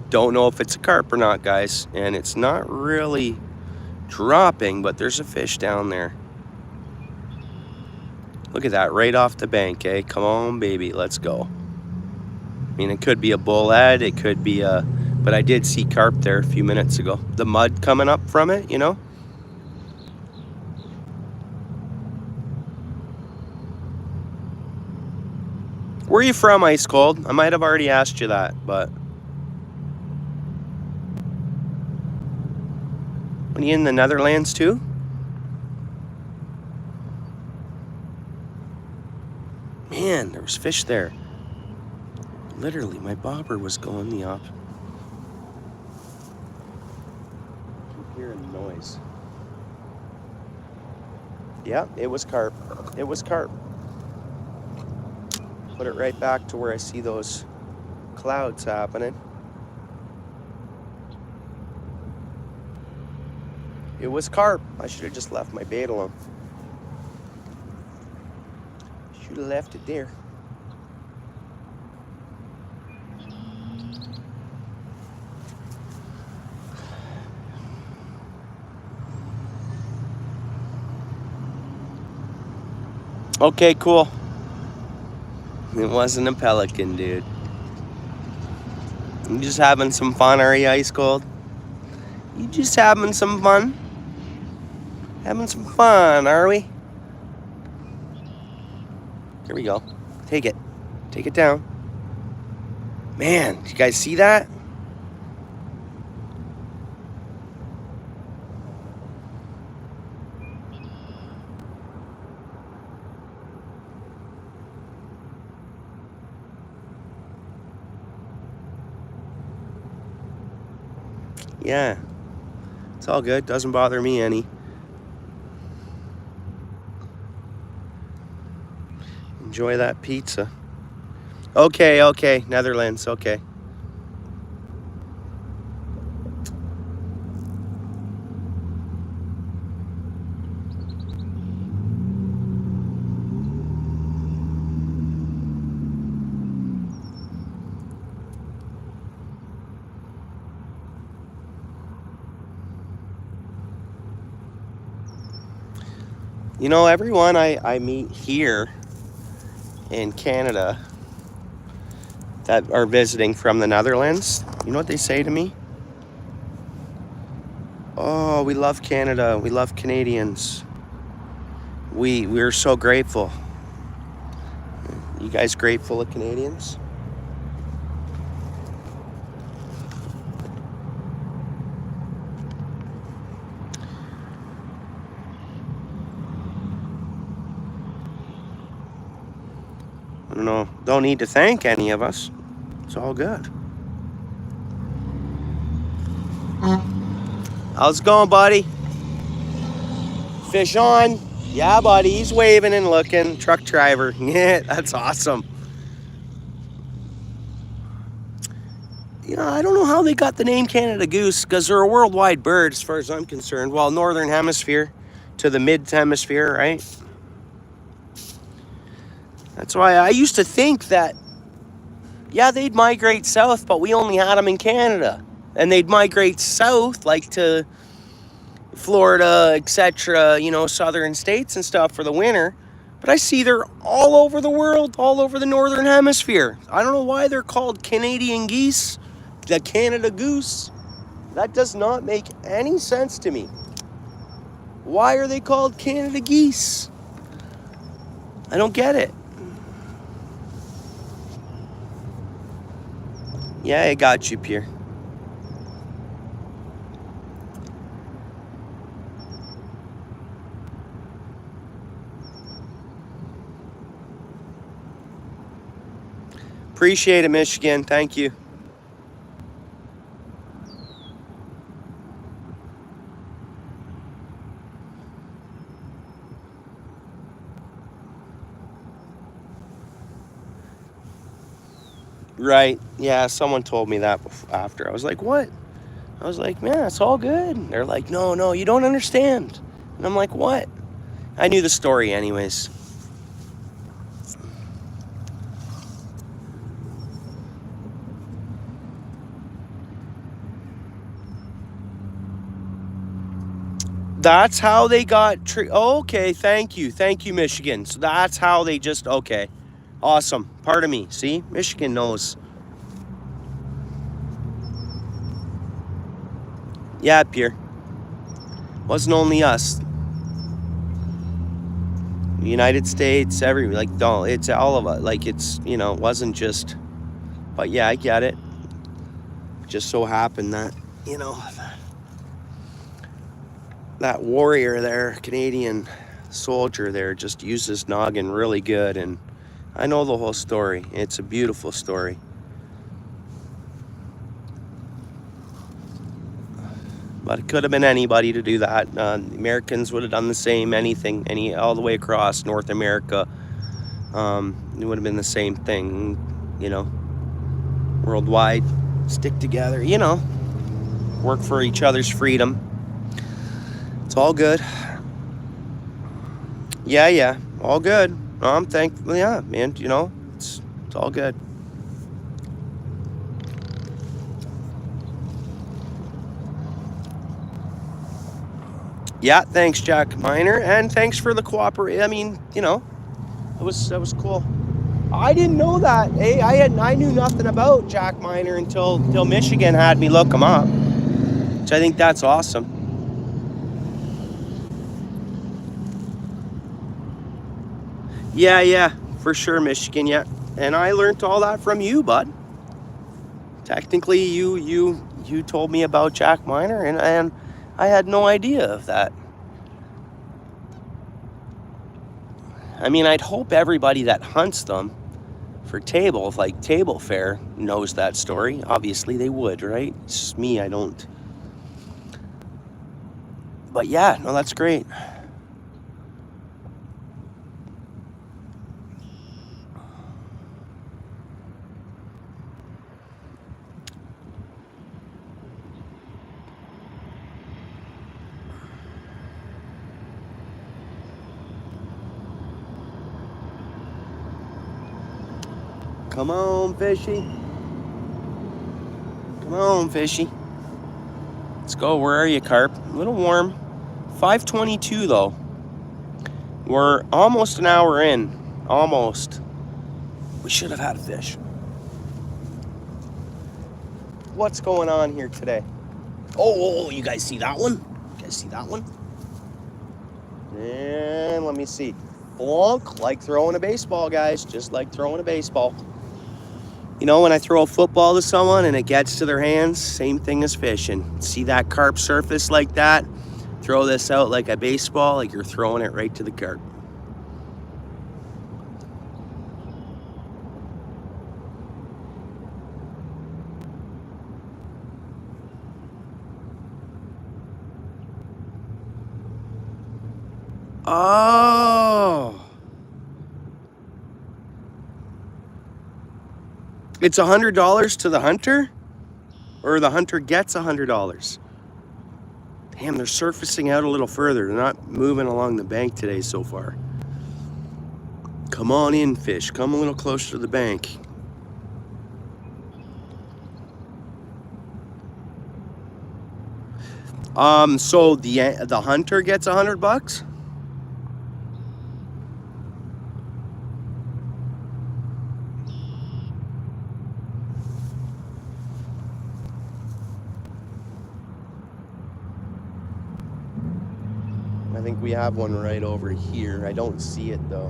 Don't know if it's a carp or not, guys. And it's not really dropping, but there's a fish down there. Look at that, right off the bank, eh? Come on, baby, let's go. I mean, it could be a bullhead, it could be a... But I did see carp there a few minutes ago. The mud coming up from it, you know? Where are you from, Ice Cold? I might have already asked you that, but... Are you in the Netherlands too? Man, there was fish there. Literally, my bobber was going the opposite. I'm hearing the noise. Yeah, it was carp. It was carp. Put it right back to where I see those clouds happening. It was carp. I should have just left my bait alone. Should have left it there. Okay, cool. It wasn't a pelican, dude. You just having some fun, are you, Ice Cold? You just having some fun? Having some fun, are we? Here we go. Take it. Take it down. Man, did you guys see that? Yeah. It's all good. Doesn't bother me any. Enjoy that pizza. Okay, okay. Netherlands, okay. You know, everyone I meet here in Canada that are visiting from the Netherlands, you know what they say to me? Oh, we love Canada. We love Canadians. We're so grateful. You guys grateful of Canadians? I don't know. Don't need to thank any of us. It's all good. How's it going, buddy? Fish on? Yeah, buddy. He's waving and looking. Truck driver. Yeah, that's awesome. You know, I don't know how they got the name Canada goose, because they're a worldwide bird as far as I'm concerned. Well, northern hemisphere to the mid hemisphere, right? That's why I used to think that, yeah, they'd migrate south, but we only had them in Canada. And they'd migrate south, like to Florida, etc., you know, southern states and stuff for the winter. But I see they're all over the world, all over the northern hemisphere. I don't know why they're called Canadian geese, the Canada goose. That does not make any sense to me. Why are they called Canada geese? I don't get it. Yeah, I got you, Pierre. Appreciate it, Michigan. Thank you. Right. Yeah, someone told me that after. I was like, what? I was like, man, it's all good. And they're like, no, you don't understand. And I'm like, what? I knew the story anyways. That's how they got okay, thank you, Michigan. So that's how they just, okay. Awesome. Pardon me. See? Michigan knows. Yeah, Pierre. Wasn't only us. The United States, it's all of us. Like, it's, you know, it wasn't just, but yeah, I get it. Just so happened that, you know, that warrior there, Canadian soldier there, just used his noggin really good. And I know the whole story. It's a beautiful story. But it could have been anybody to do that. The Americans would have done the same, all the way across North America. It would have been the same thing, you know, worldwide, stick together, you know, work for each other's freedom. It's all good. Yeah, all good. I'm thankful, yeah, man, you know, it's all good. Yeah, thanks, Jack Miner, and thanks for the cooperation. I mean, you know, that was cool. I didn't know that. Hey, I knew nothing about Jack Miner until Michigan had me look him up, which I think that's awesome. Yeah, for sure, Michigan. Yeah, and I learned all that from you, bud. Technically, you told me about Jack Miner, and I had no idea of that. I mean, I'd hope everybody that hunts them for table fare, knows that story. Obviously, they would, right? It's just me, I don't. But yeah, no, that's great. Come on, fishy. Come on, fishy. Let's go. Where are you, carp? A little warm. 5:22 though. We're almost an hour in. Almost. We should have had a fish. What's going on here today? Oh, you guys see that one? You guys see that one? And let me see. Bonk, like throwing a baseball, guys. Just like throwing a baseball. You know, when I throw a football to someone and it gets to their hands, same thing as fishing. See that carp surface like that? Throw this out like a baseball, like you're throwing it right to the carp. Oh. It's $100 to the hunter? Or the hunter gets $100? Damn, they're surfacing out a little further. They're not moving along the bank today so far. Come on in, fish. Come a little closer to the bank. So the hunter gets $100? I think we have one right over here. I don't see it though.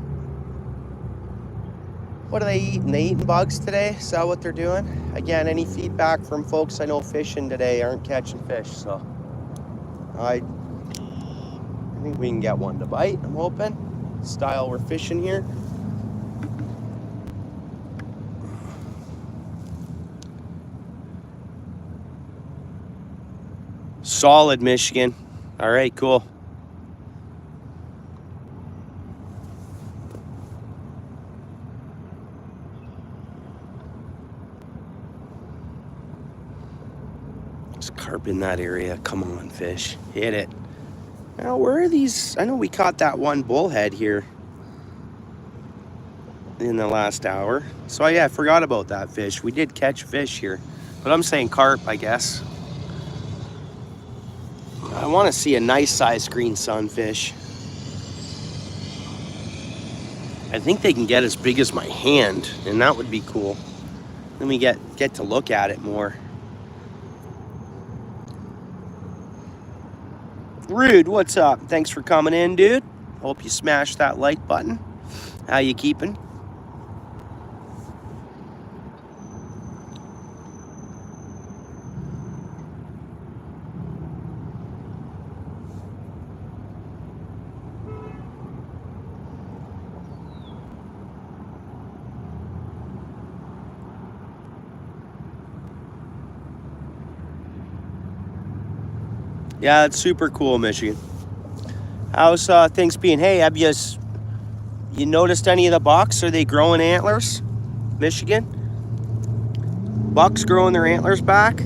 What are they eating? They eating bugs today? Is that what they're doing? Again, any feedback from folks I know fishing today aren't catching fish, so I think we can get one to bite, I'm hoping. Style we're fishing here. Solid, Michigan. All right, cool. There's carp in that area. Come on, fish. Hit it. Now, where are these? I know we caught that one bullhead here in the last hour. So, yeah, I forgot about that fish. We did catch fish here. But I'm saying carp, I guess. I want to see a nice sized green sunfish. I think they can get as big as my hand, and that would be cool. Then we get to look at it more. Rude, what's up? Thanks for coming in, dude. Hope you smashed that like button. How you keeping? Yeah, that's super cool, Michigan. How's things being? Hey, have you noticed any of the bucks? Are they growing antlers, Michigan? Bucks growing their antlers back?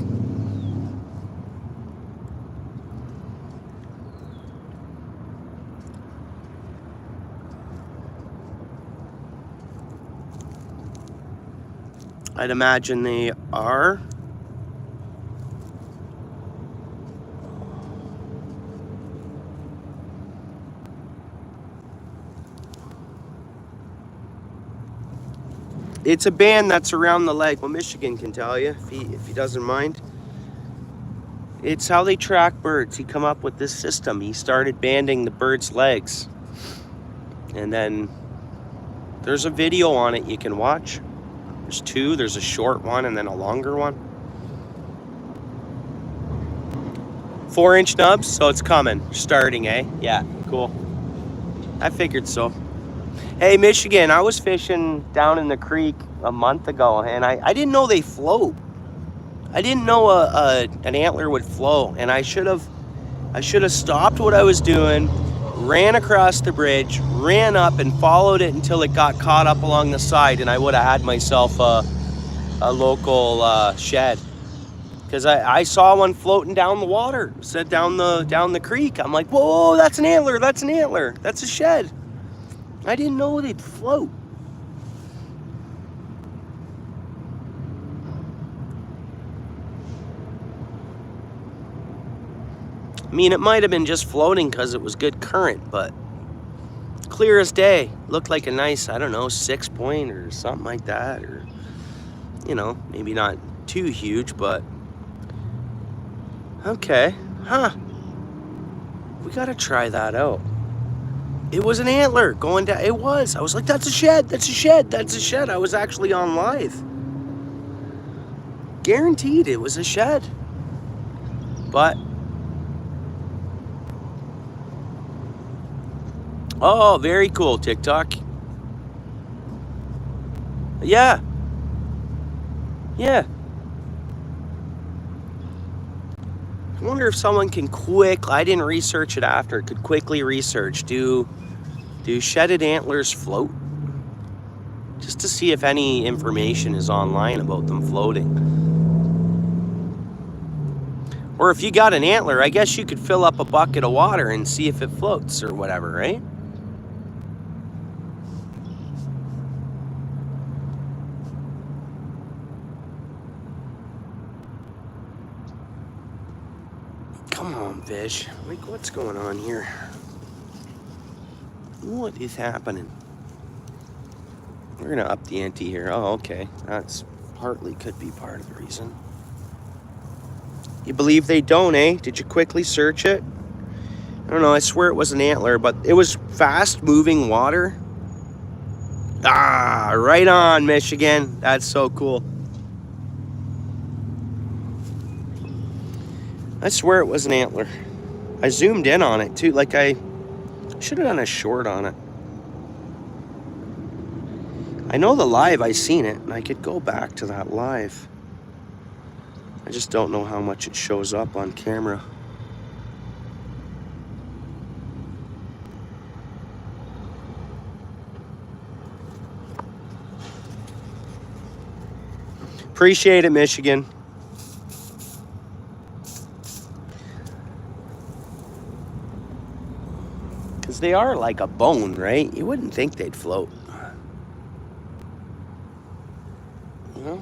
I'd imagine they are. It's a band that's around the leg. Well, Michigan can tell you if he doesn't mind. It's how they track birds. He come up with this system. He started banding the bird's legs. And then there's a video on it you can watch. There's two. There's a short one and then a longer one. 4-inch nubs, so it's coming. Starting, eh? Yeah, cool. I figured so. Hey, Michigan, I was fishing down in the creek a month ago, and I didn't know they float. I didn't know an antler would float, and I should have stopped what I was doing, ran across the bridge, ran up, and followed it until it got caught up along the side, and I would have had myself a local shed. Because I saw one floating down the water, said down the creek. I'm like, whoa, that's an antler, that's an antler, that's a shed. I didn't know they'd float. I mean, it might have been just floating because it was good current, but clear as day. Looked like a nice, I don't know, 6-point or something like that. Or, you know, maybe not too huge, but okay. Huh. We got to try that out. It was an antler going down. It was. I was like, that's a shed. That's a shed. That's a shed. I was actually on live. Guaranteed it was a shed. But, oh, very cool, TikTok. Yeah. Yeah. I wonder if someone can I didn't research it after, could quickly research, do shedded antlers float? Just to see if any information is online about them floating. Or if you got an antler, I guess you could fill up a bucket of water and see if it floats or whatever, right? Come on, fish. Like, what's going on here? What is happening? We're gonna up the ante here. Oh, okay. That's partly could be part of the reason. You believe they don't, eh? Did you quickly search it? I don't know. I swear it was an antler, but it was fast-moving water. Ah, right on, Michigan. That's so cool. I swear it was an antler. I zoomed in on it too, like I should have done a short on it. I know the live, I seen it, and I could go back to that live. I just don't know how much it shows up on camera. Appreciate it, Michigan. Because they are like a bone, right? You wouldn't think they'd float. Well,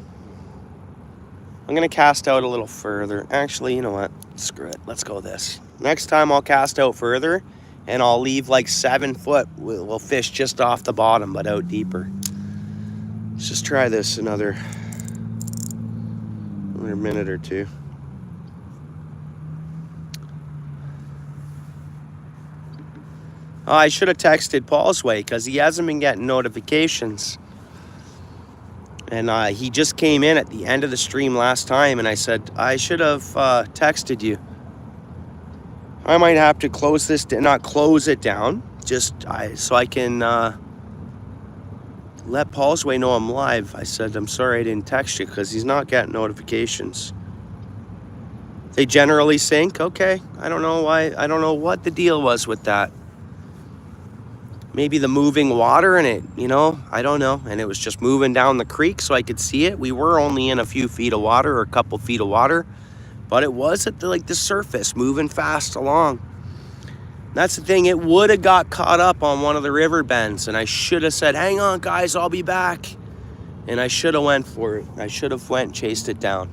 I'm going to cast out a little further. Actually, you know what? Screw it. Let's go this. Next time I'll cast out further, and I'll leave like 7 foot. We'll fish just off the bottom, but out deeper. Let's just try this another minute or two. Oh, I should have texted Paul's way because he hasn't been getting notifications. And he just came in at the end of the stream last time, and I said, I should have texted you. I might have to close this, not close it down, just so I can let Paul's way know I'm live. I said, I'm sorry I didn't text you because he's not getting notifications. They generally sync? Okay. I don't know why. I don't know what the deal was with that. Maybe the moving water in it, you know, I don't know. And it was just moving down the creek so I could see it. We were only in a few feet of water or a couple feet of water, but it was at the surface moving fast along. That's the thing. It would have got caught up on one of the river bends, and I should have said, hang on guys, I'll be back. And I should have went for it. I should have went and chased it down.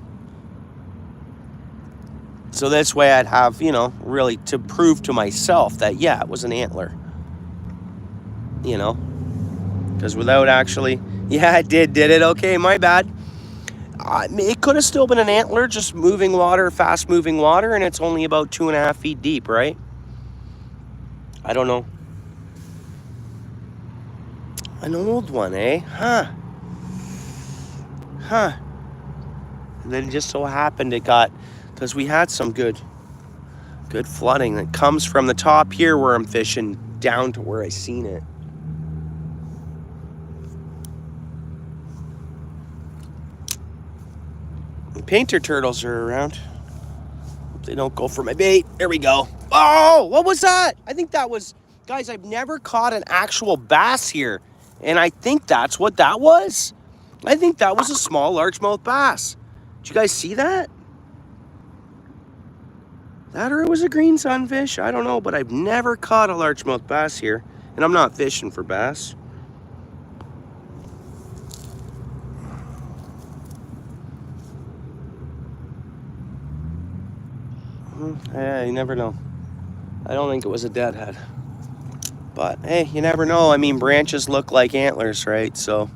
So this way I'd have, you know, really to prove to myself that, yeah, it was an antler. You know, because without actually, yeah, it did it? Okay, my bad. It could have still been an antler, just moving water, fast moving water, and it's only about 2.5 feet deep, right? I don't know. An old one, eh? Huh. And then it just so happened it got, because we had some good flooding that comes from the top here where I'm fishing down to where I seen it. Painter turtles are around. Hope they don't go for my bait. There we go. Oh, what was that? I think that was, guys, I've never caught an actual bass here. And I think that's what that was. I think that was a small largemouth bass. Did you guys see that? That or it was a green sunfish. I don't know, but I've never caught a largemouth bass here. And I'm not fishing for bass. Yeah, you never know. I don't think it was a deadhead. But, hey, you never know. I mean, branches look like antlers, right? So,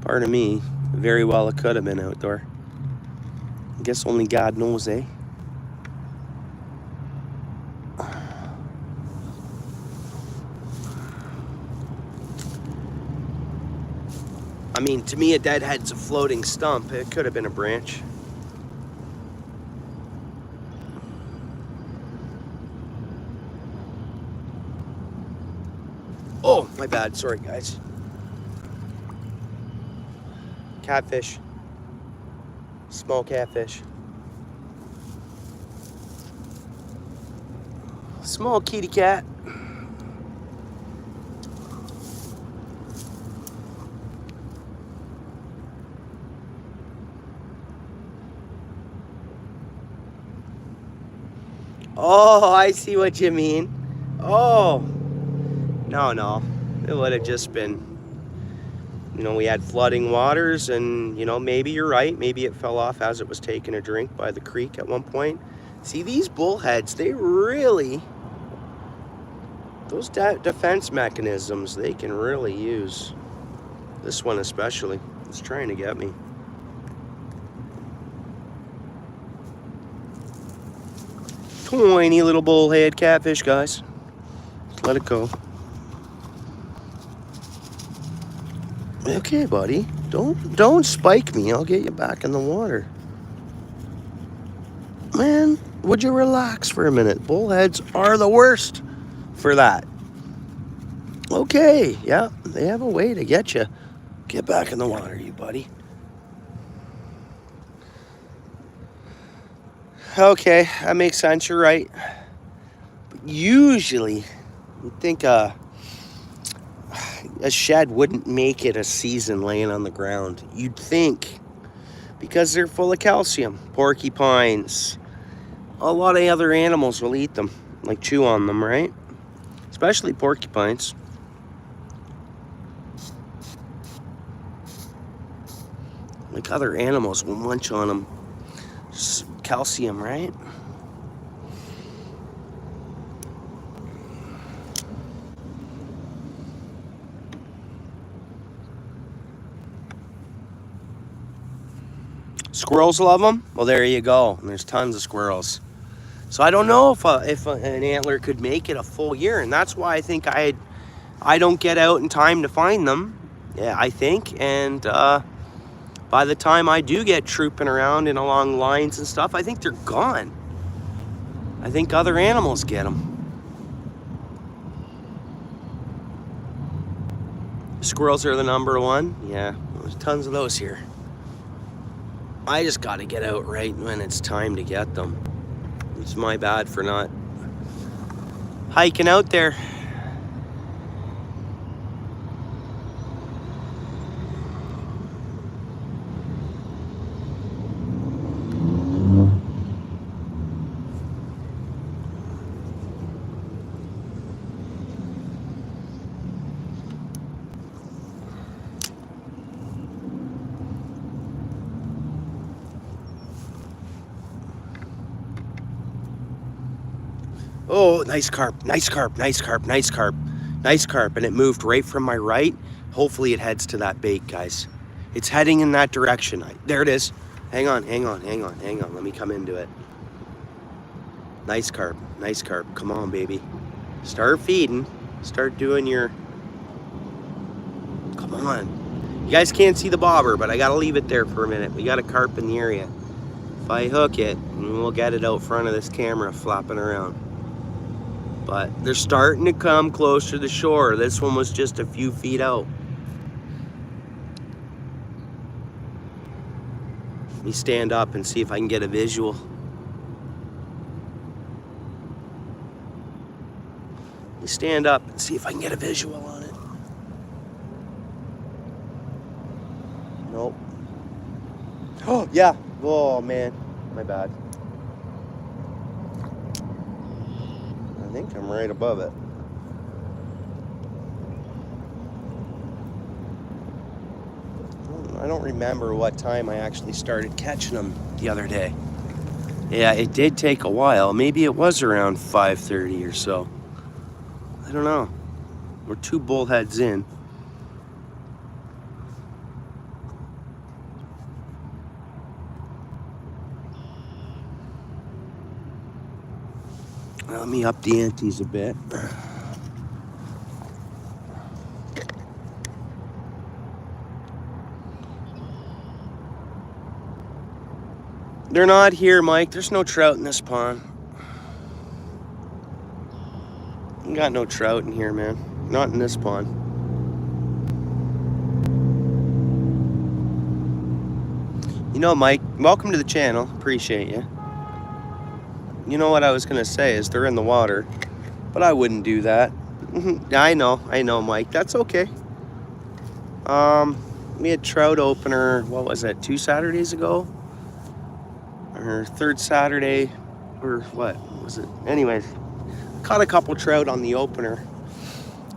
pardon me, very well it could have been outdoor. I guess only God knows, eh? I mean, to me, a deadhead's a floating stump. It could have been a branch. Oh, my bad. Sorry, guys. Catfish. Small catfish. Small kitty cat. Oh, I see what you mean. Oh. No. It would have just been, you know, we had flooding waters and, you know, maybe you're right. Maybe it fell off as it was taking a drink by the creek at one point. See, these bullheads, they really, those defense mechanisms, they can really use. This one especially. It's trying to get me. Tiny little bullhead catfish, guys. Just let it go. Okay, buddy. Don't spike me. I'll get you back in the water. Man, would you relax for a minute? Bullheads are the worst for that. Okay, yeah, they have a way to get you. Get back in the water, you buddy. Okay, that makes sense. You're right. But usually, you'd think a shed wouldn't make it a season laying on the ground. You'd think because they're full of calcium. Porcupines, a lot of other animals will eat them, like chew on them, right? Especially porcupines. Like other animals will munch on them. Just calcium, right? Squirrels love them? Well, there you go. And there's tons of squirrels. So I don't know if an antler could make it a full year, and that's why I think I don't get out in time to find them. Yeah, I think, and by the time I do get trooping around in along lines and stuff, I think they're gone. I think other animals get them. Squirrels are the #1. Yeah, there's tons of those here. I just got to get out right when it's time to get them. It's my bad for not hiking out there. Oh, nice carp, nice carp, nice carp, nice carp, nice carp. And it moved right from my right. Hopefully it heads to that bait, guys. It's heading in that direction. There it is. Hang on, hang on, hang on, hang on. Let me come into it. Nice carp, nice carp. Come on, baby. Start feeding. Start doing your... Come on. You guys can't see the bobber, but I gotta leave it there for a minute. We got a carp in the area. If I hook it, we'll get it out front of this camera flapping around. But they're starting to come closer to the shore. This one was just a few feet out. Let me stand up and see if I can get a visual. Let me stand up and see if I can get a visual on it. Nope. Oh, yeah. Oh, man. My bad. I think I'm right above it. I don't remember what time I actually started catching them the other day. Yeah, it did take a while. Maybe it was around 5:30 or so. I don't know. We're 2 bullheads in. Let me up the antes a bit. They're not here, Mike. There's no trout in this pond. We got no trout in here, man. Not in this pond. You know, Mike, welcome to the channel. Appreciate you. You know what I was gonna say is they're in the water, but I wouldn't do that. I know, Mike. That's okay. We had trout opener, what was that, 2 Saturdays ago? Or 3rd Saturday, or what was it? Anyways, caught a couple trout on the opener.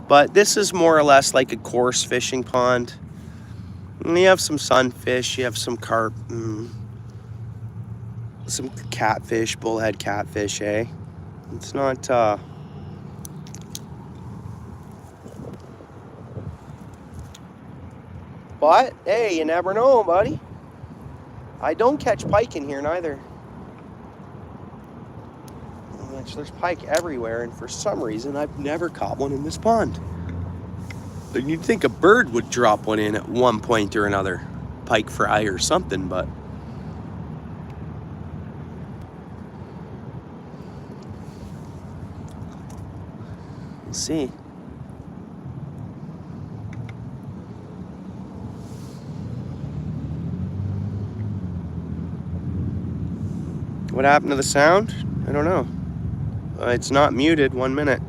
But this is more or less like a coarse fishing pond. And you have some sunfish, you have some carp, some catfish, bullhead catfish, eh? It's not, but, hey, you never know, buddy. I don't catch pike in here, neither. Which there's pike everywhere, and for some reason, I've never caught one in this pond. But you'd think a bird would drop one in at one point or another. Pike fry or something, but... We'll see. What happened to the sound? I don't know. It's not muted. 1 minute.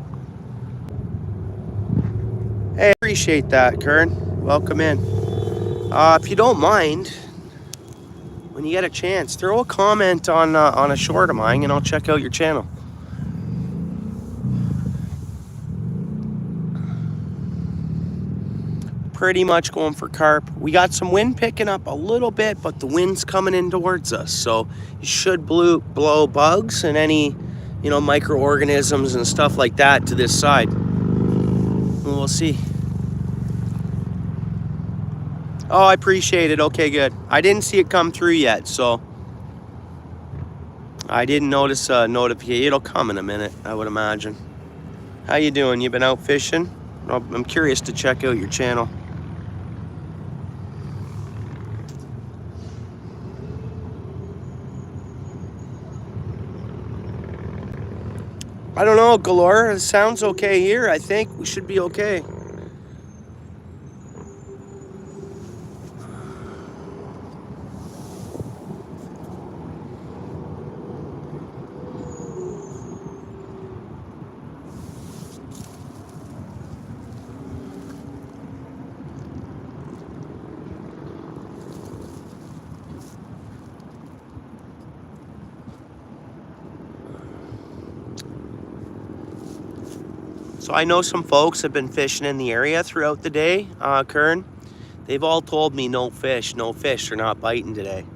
Hey, appreciate that, Kern. Welcome in. If you don't mind, when you get a chance, throw a comment on a short of mine, and I'll check out your channel. Pretty much going for carp. We got some wind picking up a little bit, but the wind's coming in towards us, so it should blow bugs and any, you know, microorganisms and stuff like that to this side. We'll see. Oh, I appreciate it. Okay, good. I didn't see it come through yet, so I didn't notice a notification. It'll come in a minute, I would imagine. How you doing? You been out fishing? I'm curious to check out your channel. I don't know, Galore. It sounds okay here. I think we should be okay. So I know some folks have been fishing in the area throughout the day, Kern. They've all told me no fish, they're not biting today.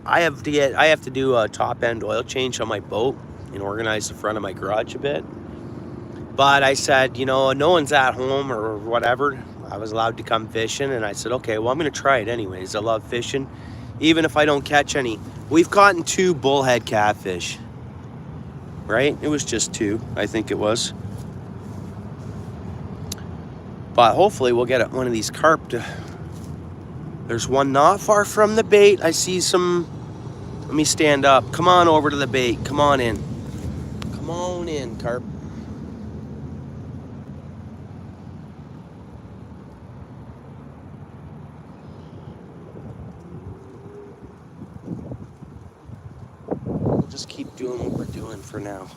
I have to do a top end oil change on my boat and organize the front of my garage a bit. But I said, you know, no one's at home or whatever. I was allowed to come fishing, and I said, okay, well, I'm gonna try it anyways. I love fishing, even if I don't catch any. We've caught 2 bullhead catfish, right? It was just 2, I think it was. But hopefully we'll get one of these carp. There's one not far from the bait. I see some. Let me stand up. Come on over to the bait. Come on in. Come on in, carp. We'll just keep doing what we're doing for now.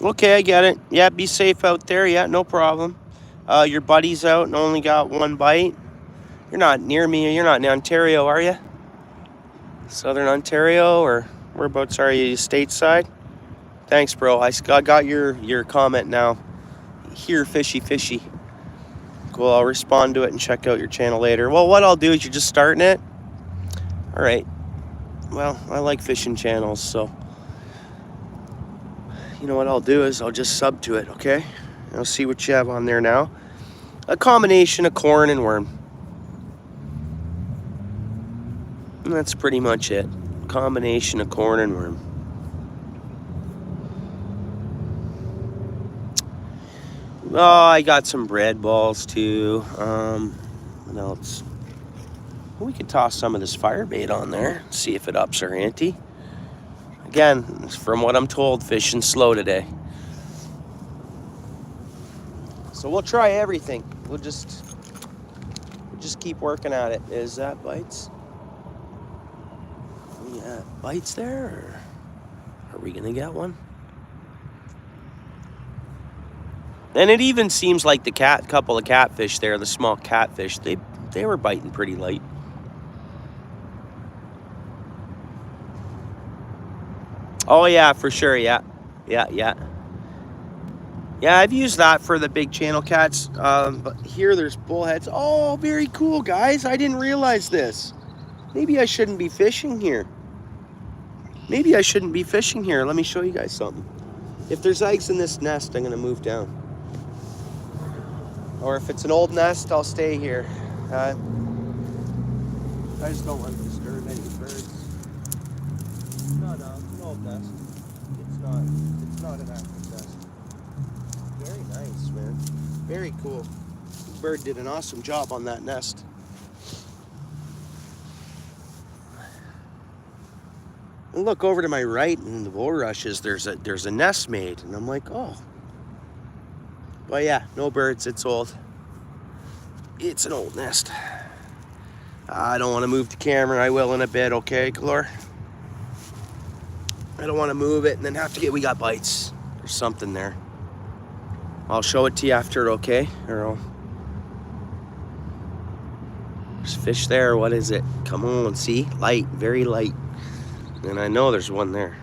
Okay, I get it. Yeah, be safe out there. Yeah, no problem. Your buddy's out and only got 1 bite. You're not near me. You're not in Ontario, are you? Southern Ontario, or whereabouts are you? Stateside? Thanks, bro. I got your comment now. Here, fishy. Cool, I'll respond to it and check out your channel later. Well, what I'll do is you're just starting it. All right. Well, I like fishing channels, so you know what I'll do is I'll just sub to it, okay? I'll see what you have on there now. A combination of corn and worm. And that's pretty much it. Combination of corn and worm. Oh, I got some bread balls too. What else? We could toss some of this fire bait on there, see if it ups our ante. Again, from what I'm told, fishing slow today. So we'll try everything. We'll just keep working at it. Is that bites? Yeah, bites there, or are we gonna get one? And it even seems like the couple of catfish there, the small catfish, they were biting pretty light. Oh yeah, for sure, yeah. Yeah, I've used that for the big channel cats, but here there's bullheads. Oh, very cool, guys. I didn't realize this. Maybe I shouldn't be fishing here. Let me show you guys something. If there's eggs in this nest, I'm gonna move down. Or if it's an old nest, I'll stay here. I just don't want to disturb any birds. No, it's an old nest. It's not an active nest. Very nice, man. Very cool. The bird did an awesome job on that nest. And look over to my right in the bulrushes, there's a nest made, and I'm like, oh. But yeah, no birds, it's old. It's an old nest. I don't want to move the camera. I will in a bit, okay, Galore? I don't want to move it and then have to we got bites. There's something there. I'll show it to you after, okay? There's fish there. What is it? Come on, see? Light, very light. And I know there's one there.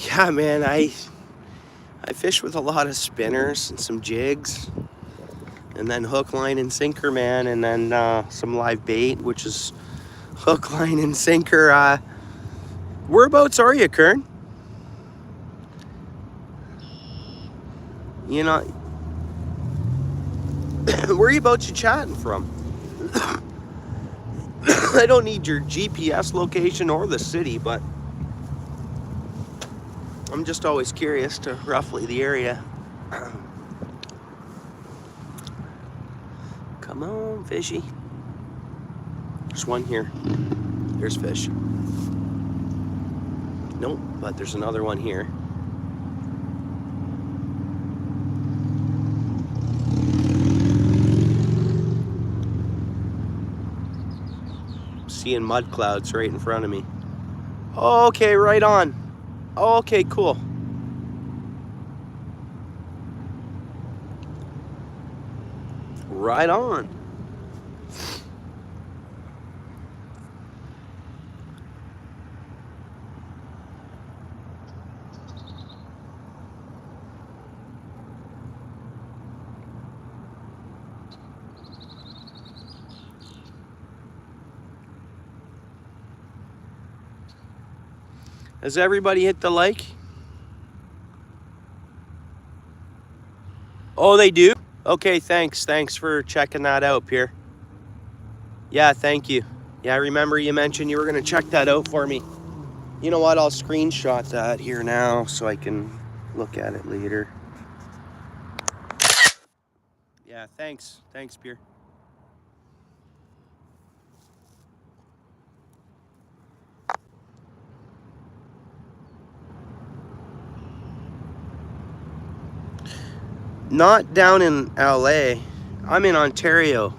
Yeah, man, I fish with a lot of spinners and some jigs, and then hook, line, and sinker, man, and then some live bait, which is hook, line, and sinker. Whereabouts are you, Kern? You know, whereabouts you chatting from? I don't need your GPS location or the city, but I'm just always curious to roughly the area. Come on, fishy. There's one here. There's fish. Nope, but there's another one here. Seeing mud clouds right in front of me. Okay, right on. Okay, cool. Right on. Has everybody hit the like? Oh, they do? Okay, thanks. Thanks for checking that out, Pierre. Yeah, thank you. Yeah, I remember you mentioned you were going to check that out for me. You know what? I'll screenshot that here now so I can look at it later. Yeah, thanks. Thanks, Pierre. Not down in LA. I'm in Ontario,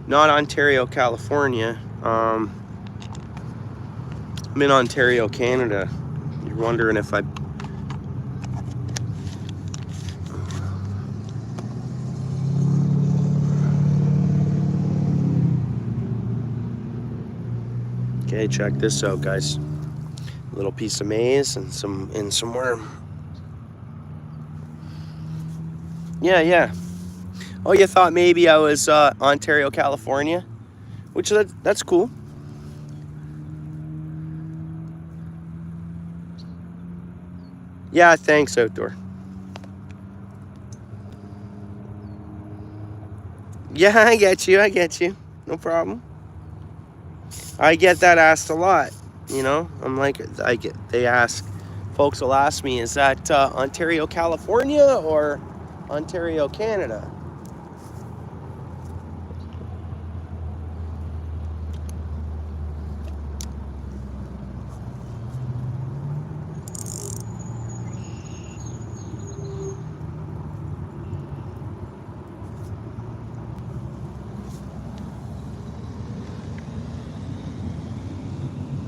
not Ontario, California. I'm in Ontario, Canada. You're wondering if I... Okay, check this out, guys. A little piece of maize and some worm. Yeah. Oh, you thought maybe I was Ontario, California? Which that's cool. Yeah, thanks, Outdoor. Yeah, I get you. No problem. I get that asked a lot, you know? I'm like, folks will ask me, is that Ontario, California or Ontario, Canada?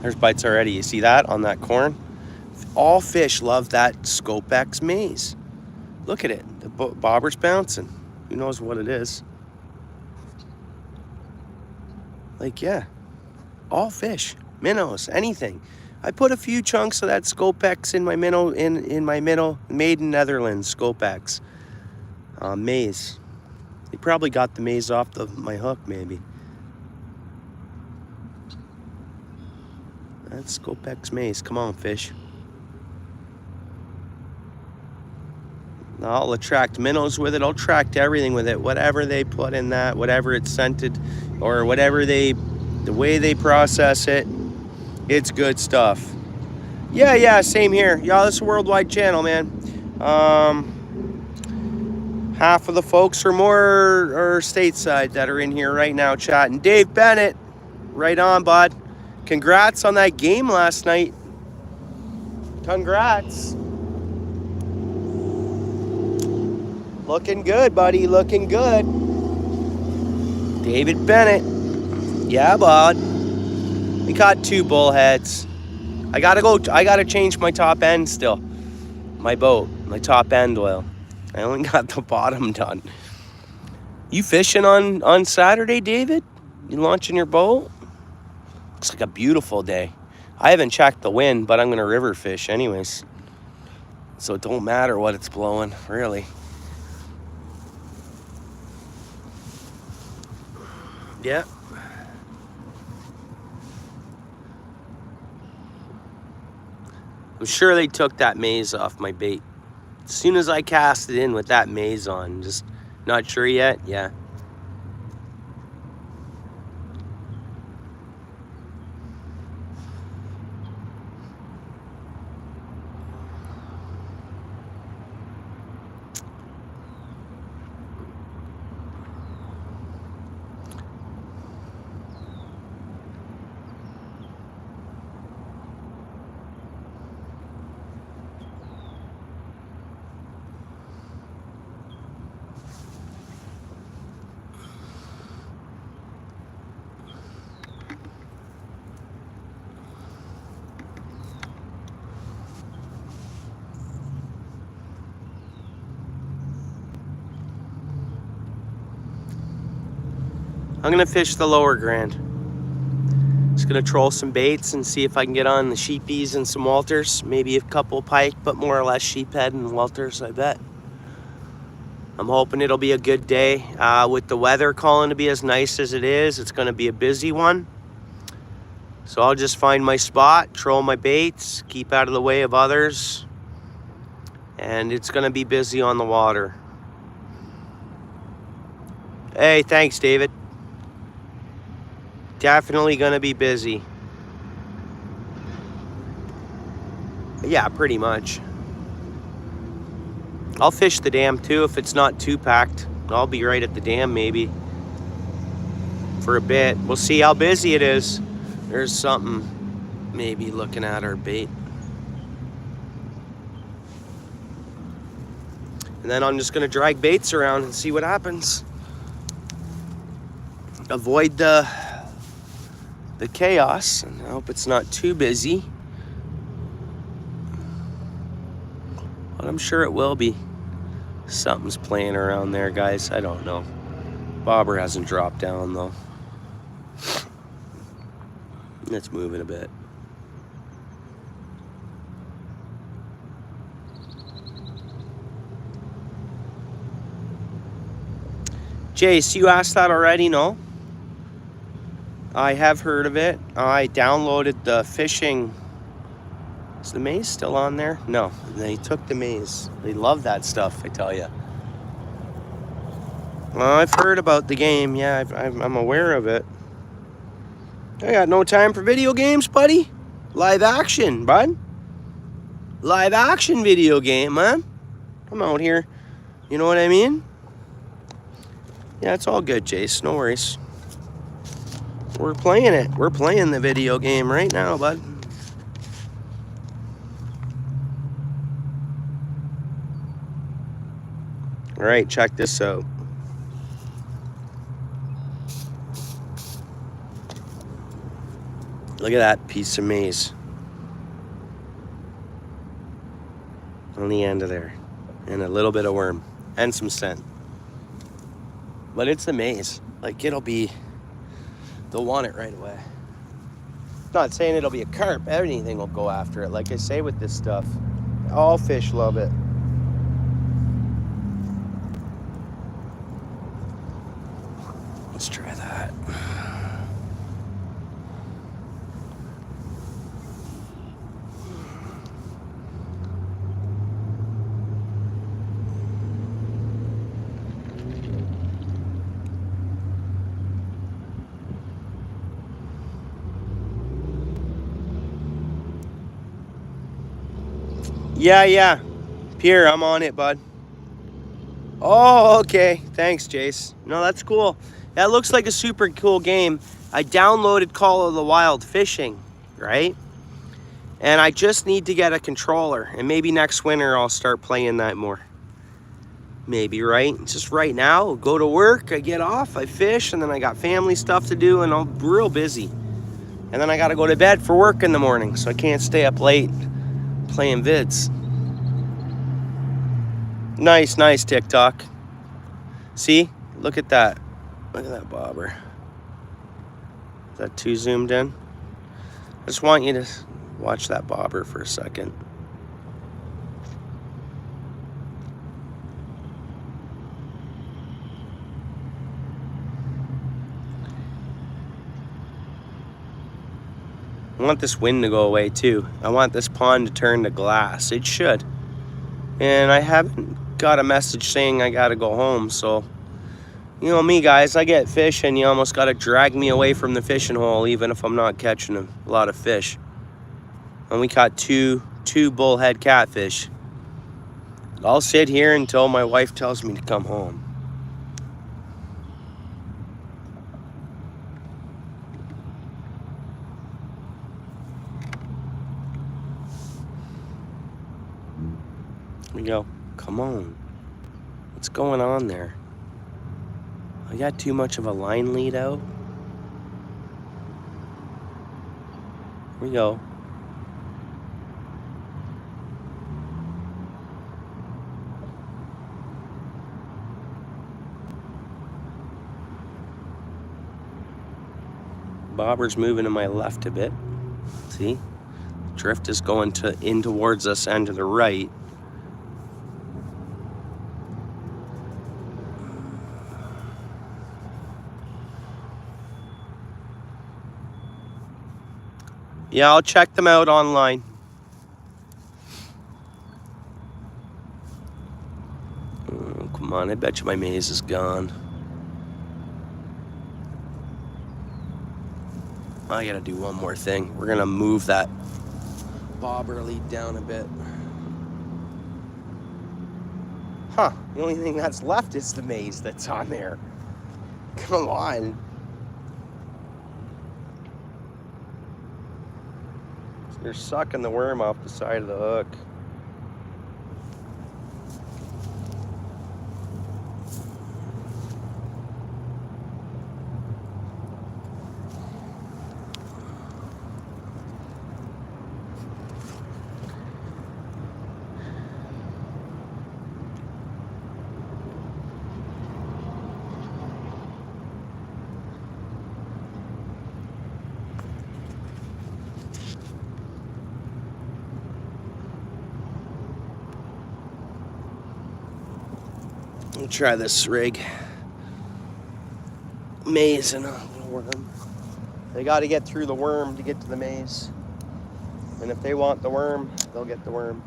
There's bites already. You see that on that corn? All fish love that Scopex maize. Look at it. The bobber's bouncing. Who knows what it is? Like, yeah. All fish. Minnows. Anything. I put a few chunks of that Scopex in my minnow, in my minnow, made in Netherlands, Scopex. Maize. They probably got the maize off my hook, maybe. That's Scopex maize. Come on, fish. I'll attract minnows with it. I'll attract everything with it. Whatever they put in that, whatever it's scented, or whatever the way they process it, it's good stuff. Yeah, same here. Yeah, this is a worldwide channel, man. Half of the folks or more are stateside that are in here right now chatting. Dave Bennett, right on, bud. Congrats on that game last night. Congrats. Looking good, buddy. Looking good. David Bennett. Yeah, bud. We caught 2 bullheads. I gotta change my top end still. My boat, my top end oil. I only got the bottom done. You fishing on Saturday, David? You launching your boat? Looks like a beautiful day. I haven't checked the wind, but I'm gonna river fish anyways. So it don't matter what it's blowing, really. Yeah. I'm sure they took that maze off my bait. As soon as I cast it in with that maze on, just not sure yet, yeah. I'm gonna fish the lower Grand. Just gonna troll some baits and see if I can get on the sheepies and some Walters. Maybe a couple pike, but more or less sheephead and Walters, I bet. I'm hoping it'll be a good day. With the weather calling to be as nice as it is, it's gonna be a busy one. So I'll just find my spot, troll my baits, keep out of the way of others. And it's gonna be busy on the water. Hey, thanks, David. Definitely gonna be busy. Yeah, pretty much. I'll fish the dam too if it's not too packed. I'll be right at the dam maybe for a bit. We'll see how busy it is. There's something maybe looking at our bait. And then I'm just gonna drag baits around and see what happens. Avoid the chaos, and I hope it's not too busy. But I'm sure it will be. Something's playing around there, guys. I don't know. Bobber hasn't dropped down, though. It's moving a bit. Jace, you asked that already? No? I have heard of it. I downloaded the fishing. Is the maze still on there? No, they took the maze. They love that stuff, I tell you. Well, I've heard about the game. Yeah, I'm aware of it. I got no time for video games, buddy. Live action, bud. Live action video game, man. I'm out here. You know what I mean? Yeah, it's all good, Jace. No worries. We're playing it. We're playing the video game right now, bud. All right, check this out. Look at that piece of maize on the end of there. And a little bit of worm and some scent. But it's the maize. Like, they'll want it right away. Not saying it'll be a carp. Anything will go after it. Like I say with this stuff, all fish love it. Let's try that. Yeah. Pierre, I'm on it, bud. Oh, okay. Thanks, Jace. No, that's cool. That looks like a super cool game. I downloaded Call of the Wild Fishing, right? And I just need to get a controller. And maybe next winter I'll start playing that more. Maybe, right? Just right now, go to work, I get off, I fish, and then I got family stuff to do, and I'm real busy. And then I gotta go to bed for work in the morning, so I can't stay up late playing vids. Nice, nice TikTok. See? Look at that. Look at that bobber. Is that too zoomed in? I just want you to watch that bobber for a second. I want this wind to go away too. I want this pond to turn to glass. It should. And I haven't got a message saying I gotta go home, so you know me, guys, I get fish and you almost gotta drag me away from the fishing hole even if I'm not catching a lot of fish. And we caught two bullhead catfish. I'll sit here until my wife tells me to come home. Here we go. Come on. What's going on there? I got too much of a line lead out. Here we go. Bobber's moving to my left a bit. See? Drift is going in towards us and to the right. Yeah, I'll check them out online. Oh, come on, I bet you my maze is gone. I gotta do one more thing. We're gonna move that bobber lead down a bit. Huh, the only thing that's left is the maze that's on there. Come on. They're sucking the worm off the side of the hook. Let me try this rig. Maze and a little worm. They got to get through the worm to get to the maze. And if they want the worm, they'll get the worm.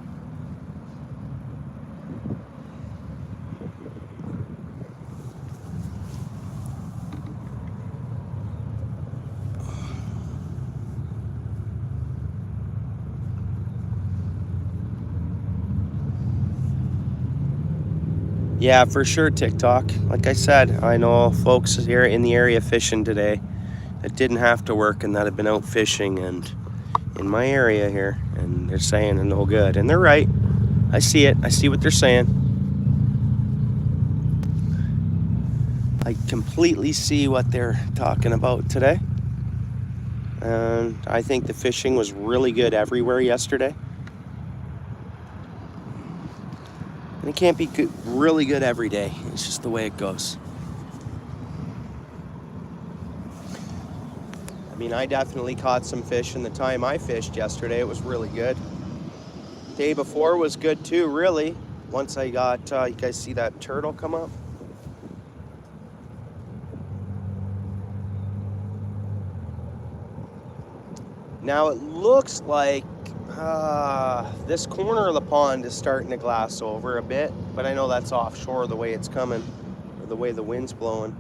Yeah, for sure, TikTok. Like I said, I know folks here in the area fishing today that didn't have to work and that have been out fishing and in my area here, and they're saying they're no good. And they're right. I see it. I see what they're saying. I completely see what they're talking about today. And I think the fishing was really good everywhere yesterday. And it can't be good, really good every day. It's just the way it goes. I mean, I definitely caught some fish in the time I fished yesterday. It was really good. Day before was good too, really. Once I got, you guys see that turtle come up? Now it looks like this corner of the pond is starting to glass over a bit, but I know that's offshore the way it's coming, or the way the wind's blowing.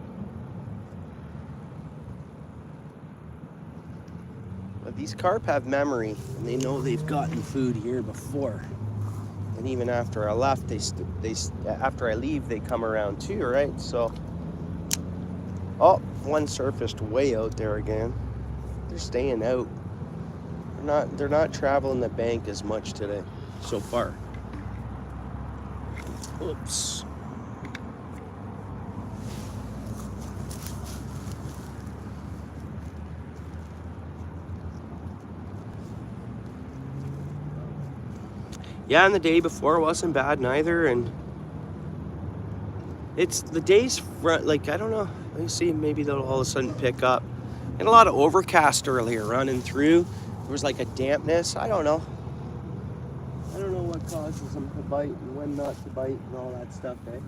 But these carp have memory, and they know they've gotten food here before. And even after I left, after I leave, they come around too, right? So, oh, one surfaced way out there again. They're staying out. They're not traveling the bank as much today so far. Oops. Yeah, and the day before wasn't bad neither, and it's the days like, I don't know, let me see, maybe they'll all of a sudden pick up. And a lot of overcast earlier running through. There was like a dampness. I don't know what causes them to bite and when not to bite and all that stuff, eh?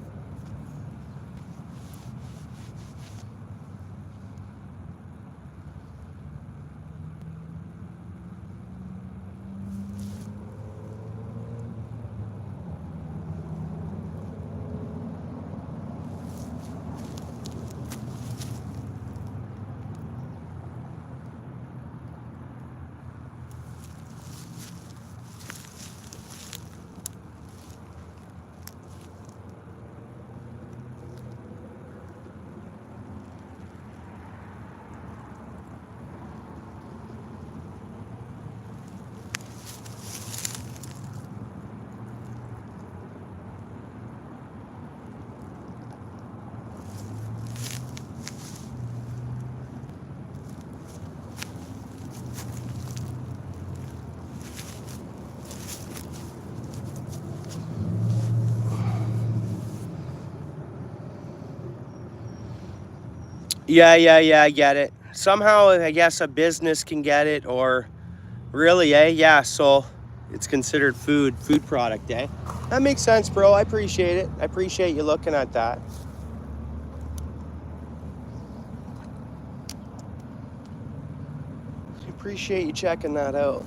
Yeah, I get it. Somehow, I guess a business can get it, or really, eh? Yeah, so it's considered food product, eh? That makes sense, bro. I appreciate it. I appreciate you looking at that. I appreciate you checking that out.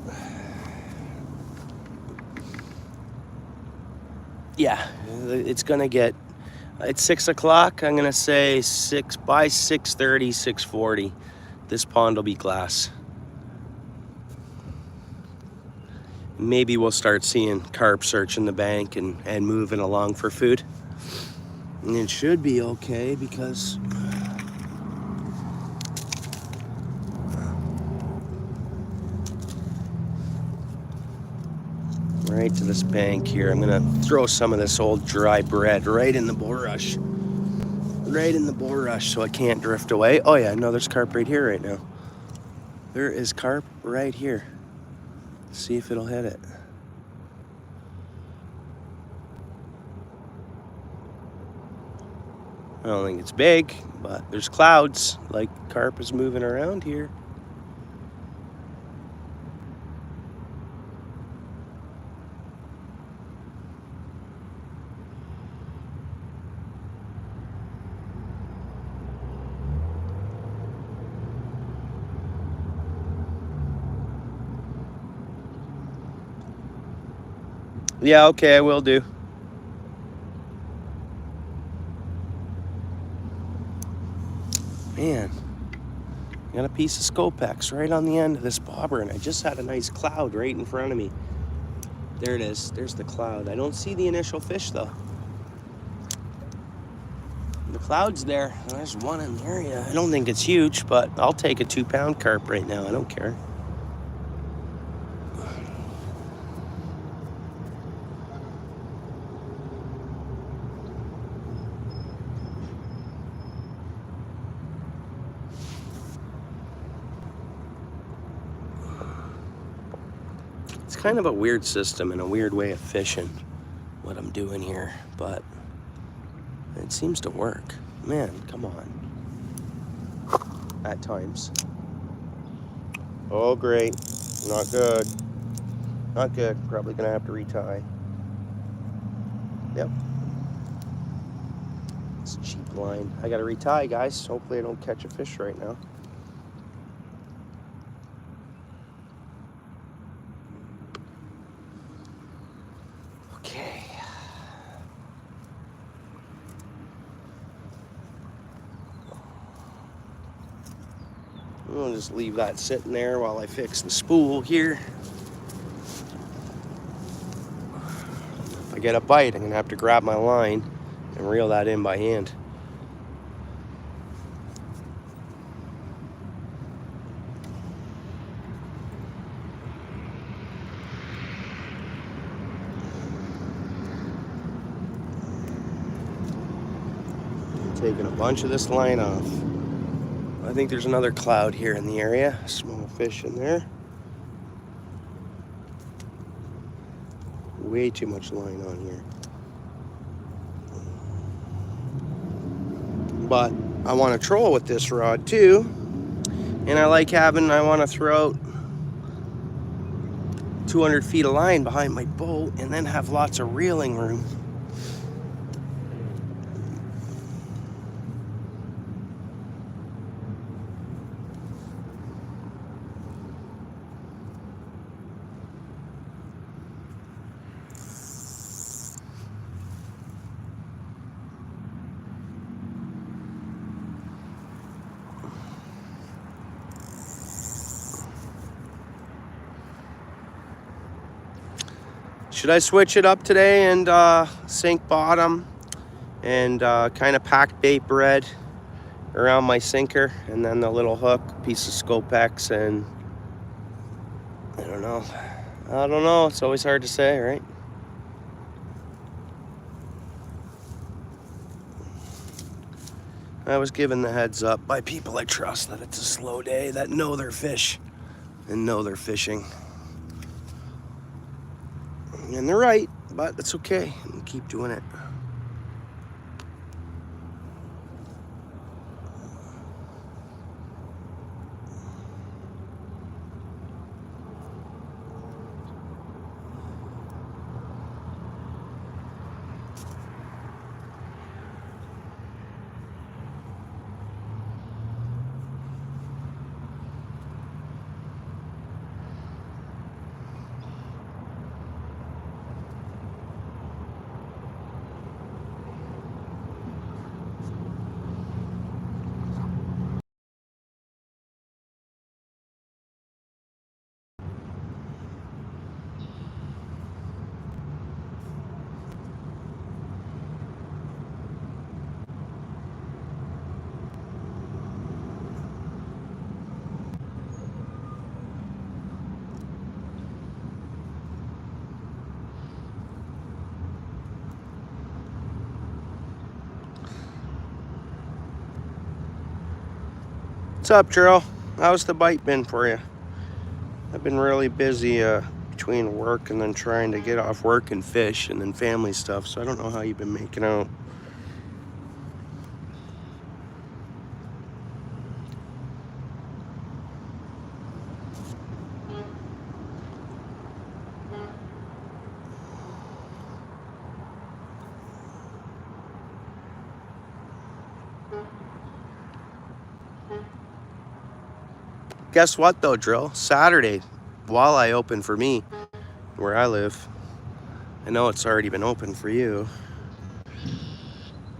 Yeah, it's gonna get, it's 6 o'clock. I'm gonna say by 6:30, 6:40, this pond will be glass. Maybe we'll start seeing carp searching the bank and moving along for food. And it should be okay because right to this bank here, I'm gonna throw some of this old dry bread right in the bulrush. Right in the bulrush so it can't drift away. Oh yeah, no, there's carp right here right now. There is carp right here. Let's see if it'll hit it. I don't think it's big, but there's clouds, like carp is moving around here. Yeah, okay, I will do. Man, I got a piece of Scopex right on the end of this bobber, and I just had a nice cloud right in front of me. There it is. There's the cloud. I don't see the initial fish, though. The cloud's there. There's one in the area. I don't think it's huge, but I'll take a 2-pound carp right now. I don't care. It's kind of a weird system and a weird way of fishing, what I'm doing here, but it seems to work. Man, come on. At times. Oh, great. Not good. Not good. Probably gonna have to retie. Yep. It's a cheap line. I gotta retie, guys. Hopefully I don't catch a fish right now. Okay. I'll just leave that sitting there while I fix the spool here. get a bite, I'm gonna have to grab my line and reel that in by hand. Taking a bunch of this line off. I think there's another cloud here in the area. Small fish in there. Way too much line on here. But I want to troll with this rod too. And I like having, I want to throw out 200 feet of line behind my boat and then have lots of reeling room. Should I switch it up today and sink bottom and kind of pack bait bread around my sinker and then the little hook, piece of Scopex, and I don't know, it's always hard to say, right? I was given the heads up by people I trust that it's a slow day, that know their fish and know they're fishing. And they're right, but it's okay. I'll keep doing it. What's up, Drill? How's the bite been for you? I've been really busy between work and then trying to get off work and fish and then family stuff, so I don't know how you've been making out. Guess what though, Drill? Saturday, walleye open for me where I live. I know it's already been open for you.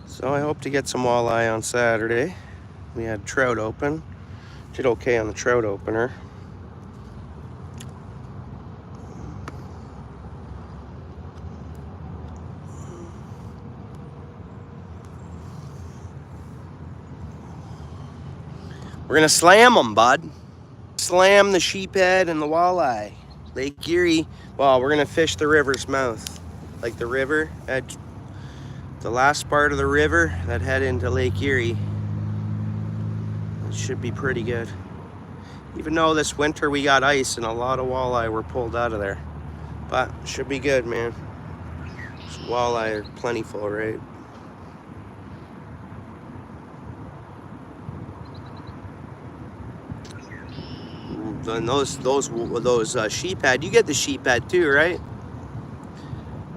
So I hope to get some walleye on Saturday. We had trout open. Did okay on the trout opener. We're gonna slam them, bud. Slam the sheephead and the walleye. Lake Erie, well, we're gonna fish the river's mouth. Like the river, at the last part of the river that head into Lake Erie. It should be pretty good. Even though this winter we got ice and a lot of walleye were pulled out of there. But it should be good, man. Walleye are plentiful, right? And those sheephead, you get the sheephead too, right?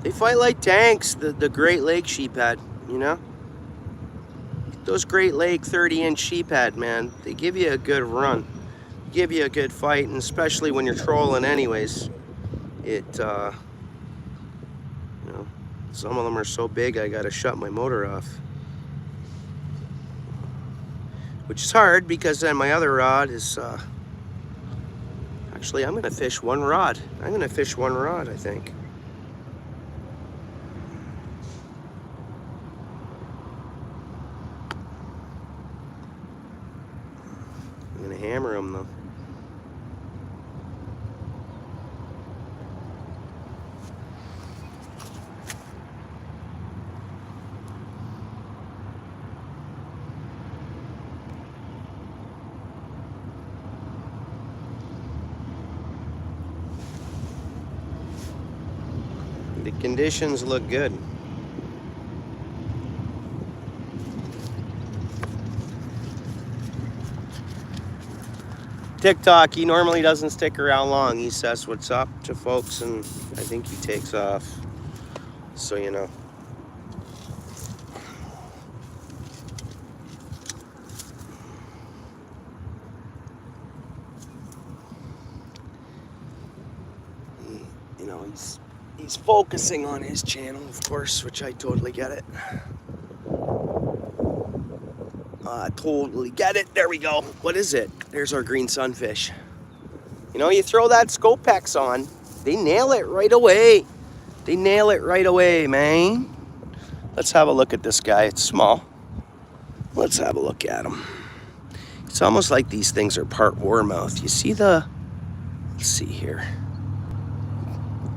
They fight like tanks, the Great Lake sheephead, you know? Those Great Lake 30-inch sheephead, man, they give you a good run. Give you a good fight, and especially when you're trolling anyways. It, you know, some of them are so big I gotta shut my motor off. Which is hard because then my other rod is, actually, I'm gonna fish one rod. I think. The conditions look good. TikTok, he normally doesn't stick around long. He says what's up to folks and I think he takes off. So you know. You know, he's focusing on his channel, of course, which I totally get it. I totally get it. There we go. What is it? There's our green sunfish. You know, you throw that Scopex on, they nail it right away. They nail it right away, man. Let's have a look at this guy. It's small. Let's have a look at him. It's almost like these things are part warmouth. You see the... Let's see here.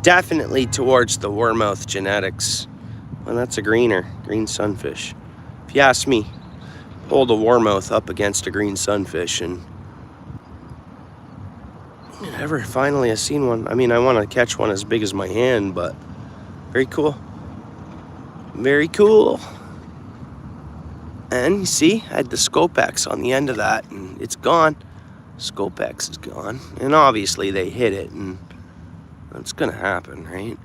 Definitely towards the warmouth genetics. Well, that's a green sunfish. If you ask me, hold a warmouth up against a green sunfish and never finally have seen one. I mean, I want to catch one as big as my hand, but very cool. Very cool. And you see, I had the Scopex on the end of that and it's gone. Scopex is gone. And obviously they hit it and that's gonna happen, right?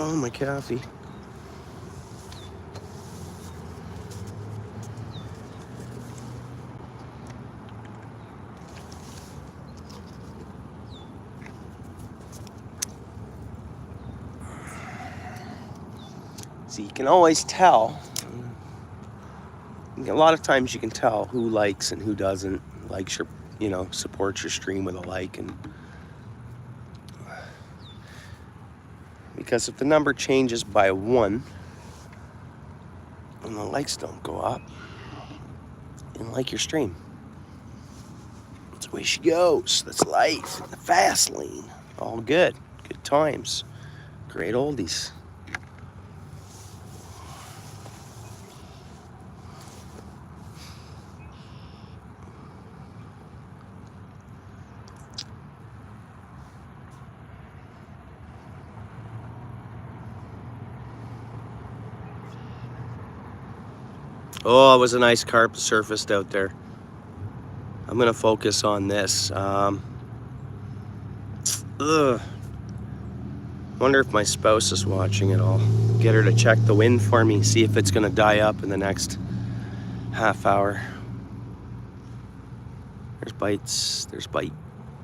Oh, my coffee. See, you can always tell. A lot of times you can tell who likes and who doesn't. Likes your, you know, supports your stream with a like. And because if the number changes by 1 and the likes don't go up, you don't like your stream. That's the way she goes. That's life. The fast lane. All good. Good times. Great oldies. Oh, it was a nice carp surfaced out there. I'm gonna focus on this. Wonder if my spouse is watching it all. Get her to check the wind for me, see if it's gonna die up in the next half hour. There's bites, there's bite.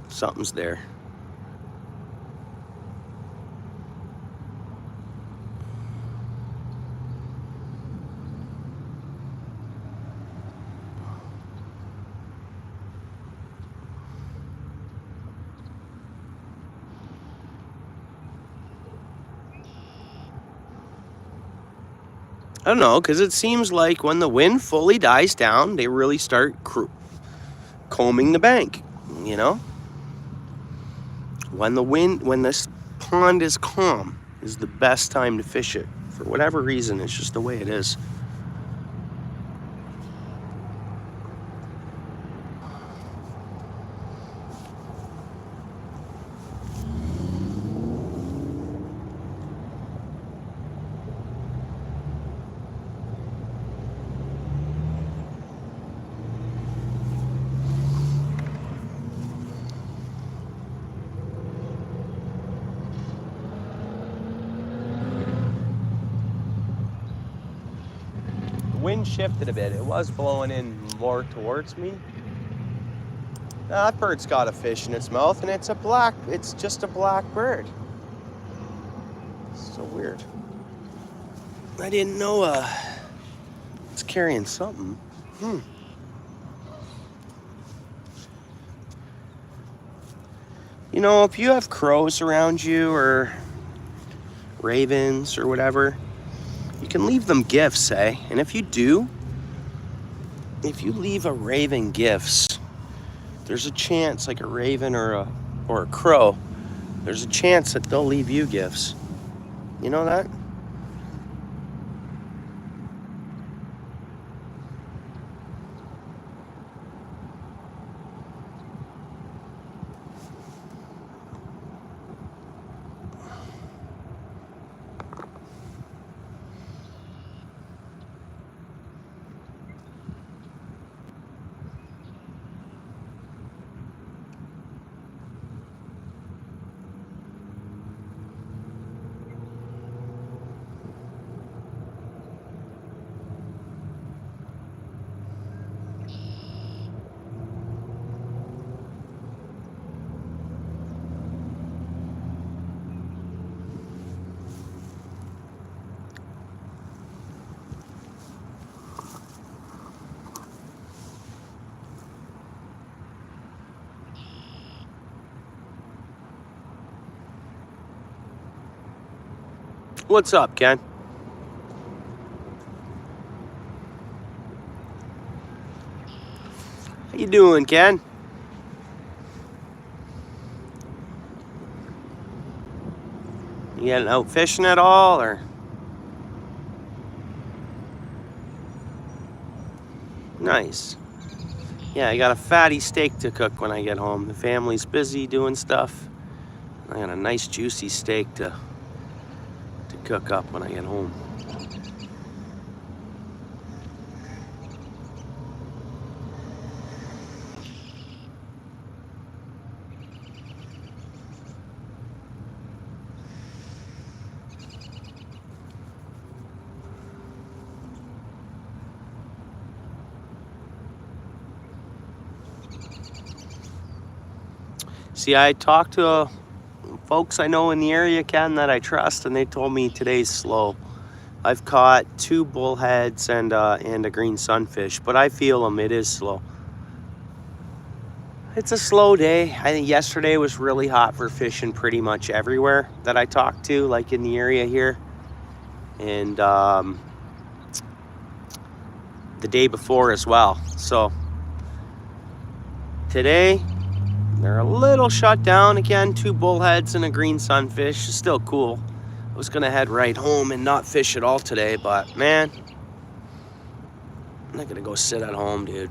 Something's there. I don't know, because it seems like when the wind fully dies down, they really start combing the bank, you know? When this pond is calm is the best time to fish it. For whatever reason, it's just the way it is. Wind shifted a bit. It was blowing in more towards me. That bird's got a fish in its mouth, and it's just a black bird. So weird. I didn't know it's carrying something. You know, if you have crows around you or ravens or whatever, you can leave them gifts, eh? And if you do, if you leave a raven gifts, there's a chance, like a raven or a crow, there's a chance that they'll leave you gifts. You know that? What's up, Ken? How you doing, Ken? You getting out fishing at all, or? Nice. Yeah, I got a fatty steak to cook when I get home. The family's busy doing stuff. I got a nice juicy steak to cook up when I get home. See, I talked to folks I know in the area, Ken, that I trust, and they told me today's slow. I've caught 2 bullheads and a green sunfish, but I feel them. It is slow. It's a slow day. I think yesterday was really hot for fishing pretty much everywhere that I talked to, like in the area here. And the day before as well. So today, they're a little shut down again. 2 bullheads and a green sunfish. Still cool. I was gonna head right home and not fish at all today, but man, I'm not gonna go sit at home, dude.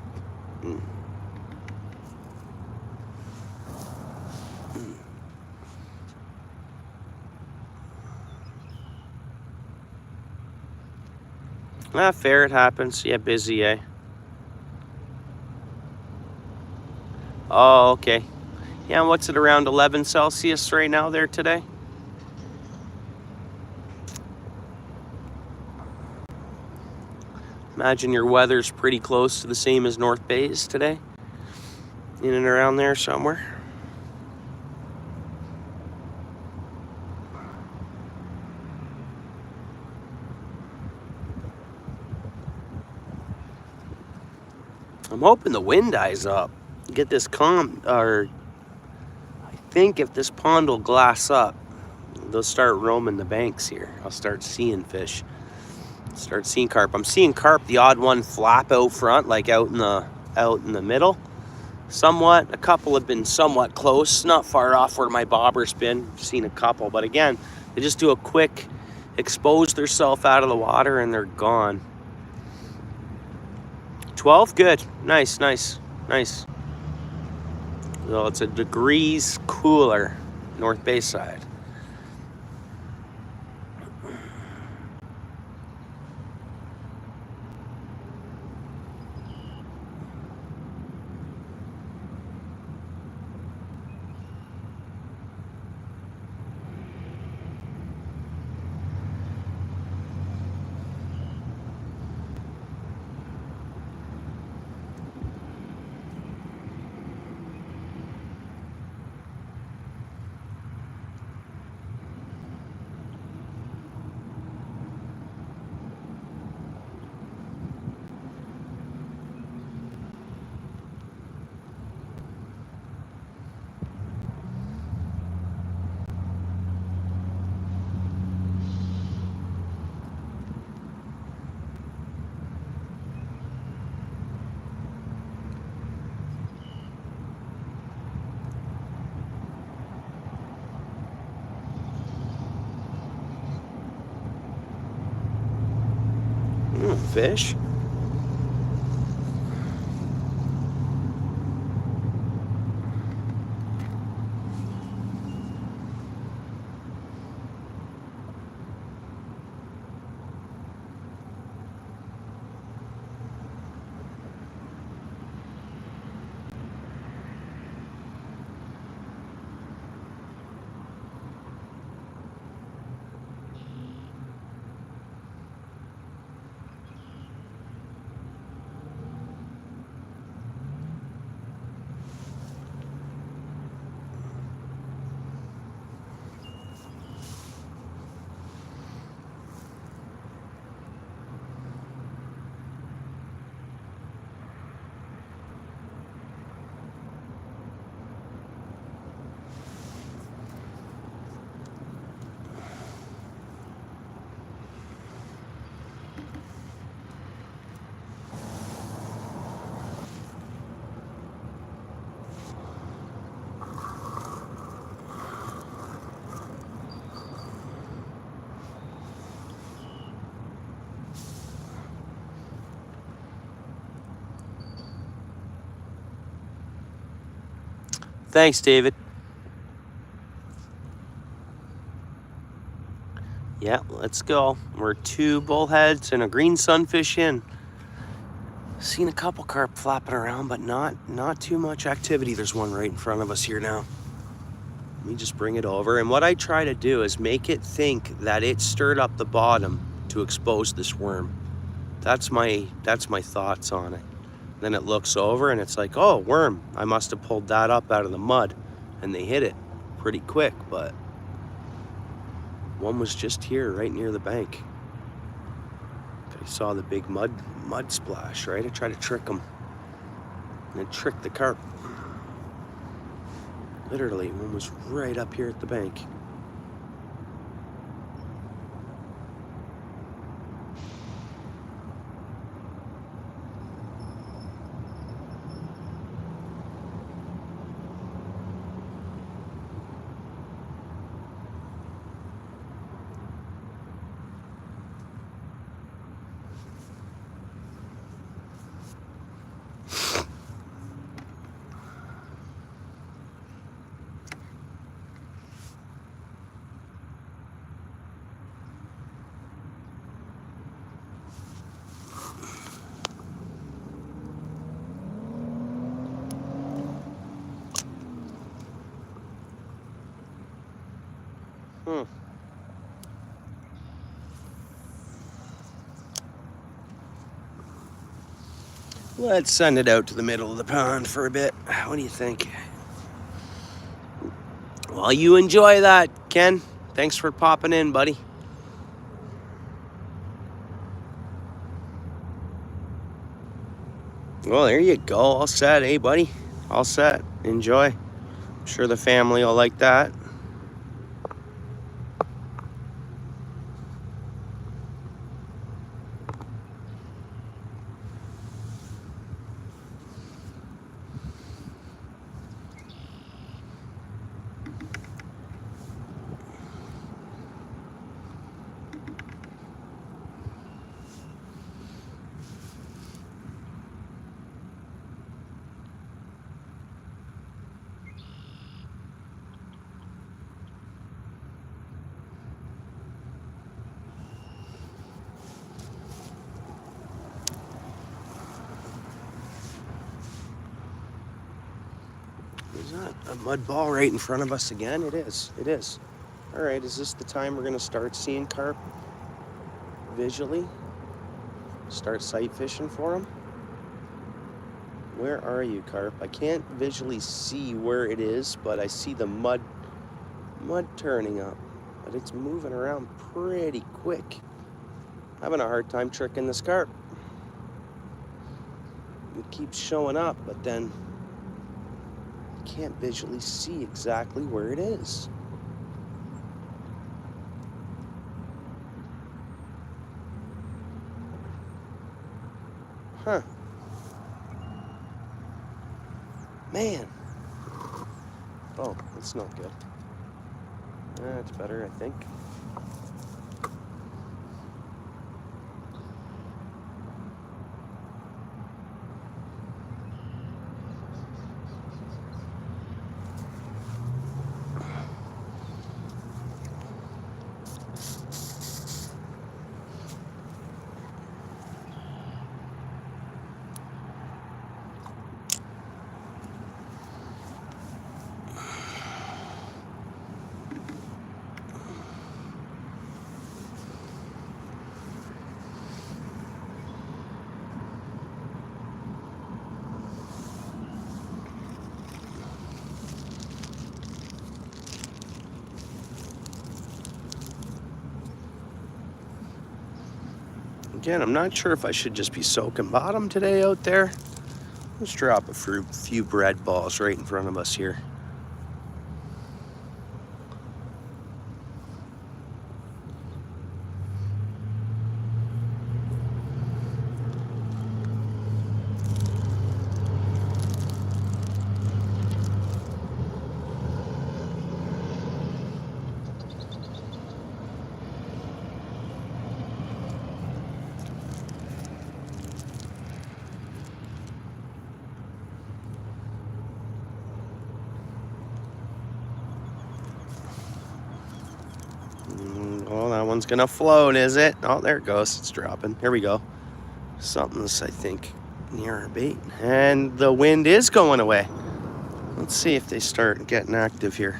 Ah, fair, it happens. Yeah, busy, eh? Oh, okay. Yeah, what's it, around 11 Celsius right now there today? Imagine your weather's pretty close to the same as North Bay's today. In and around there somewhere. I'm hoping the wind dies up. Get this or I think if this pond will glass up, they'll start roaming the banks here. I'll start seeing fish. Start seeing carp. I'm seeing carp, the odd one flap out front, like out in the middle. Somewhat. A couple have been somewhat close, not far off where my bobber's been. I've seen a couple, but again, they just do a quick expose themselves out of the water and they're gone. 12? Good. Nice, nice, nice. Well, it's a degrees cooler North Bay side. Fish. Thanks, David. Yeah, let's go. We're 2 bullheads and a green sunfish in. Seen a couple carp flapping around, but not too much activity. There's one right in front of us here now. Let me just bring it over. And what I try to do is make it think that it stirred up the bottom to expose this worm. That's my thoughts on it. Then it looks over and it's like, oh, worm. I must have pulled that up out of the mud. And they hit it pretty quick, but one was just here, right near the bank. I saw the big mud splash, right? I tried to trick them. And it tricked the carp. Literally, one was right up here at the bank. Let's send it out to the middle of the pond for a bit. What do you think? Well, you enjoy that, Ken. Thanks for popping in, buddy. Well, there you go. All set, eh, buddy? All set. Enjoy. I'm sure the family will like that. Is that a mud ball right in front of us again? It is. It is. All right, is this the time we're going to start seeing carp visually? Start sight fishing for them? Where are you, carp? I can't visually see where it is, but I see the mud turning up. But it's moving around pretty quick. Having a hard time tricking this carp. It keeps showing up, but then can't visually see exactly where it is. Huh. Man. Oh, that's not good. That's better, I think. Again, I'm not sure if I should just be soaking bottom today out there. Let's drop a few bread balls right in front of us here. Oh, that one's gonna float, is it? Oh, there it goes. It's dropping. Here we go. Something's, I think, near our bait. And the wind is going away. Let's see if they start getting active here.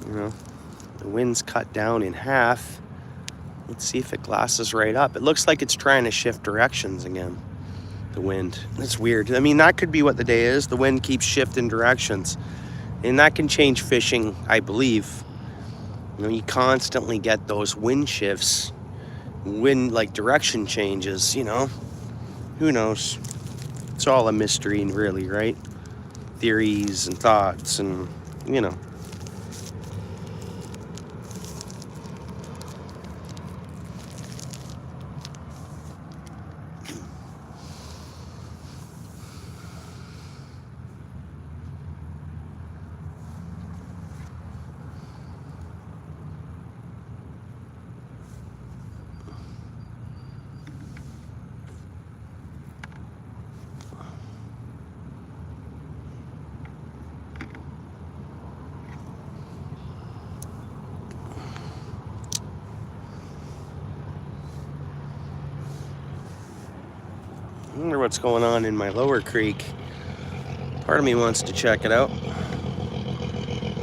You know, the wind's cut down in half. Let's see if it glasses right up. It looks like it's trying to shift directions again, the wind. That's weird. I mean, that could be what the day is. The wind keeps shifting directions. And that can change fishing, I believe. You know, you constantly get those wind shifts, wind like direction changes, you know. Who knows? It's all a mystery, really, right? Theories and thoughts and, you know. I wonder what's going on in my lower creek. Part of me wants to check it out.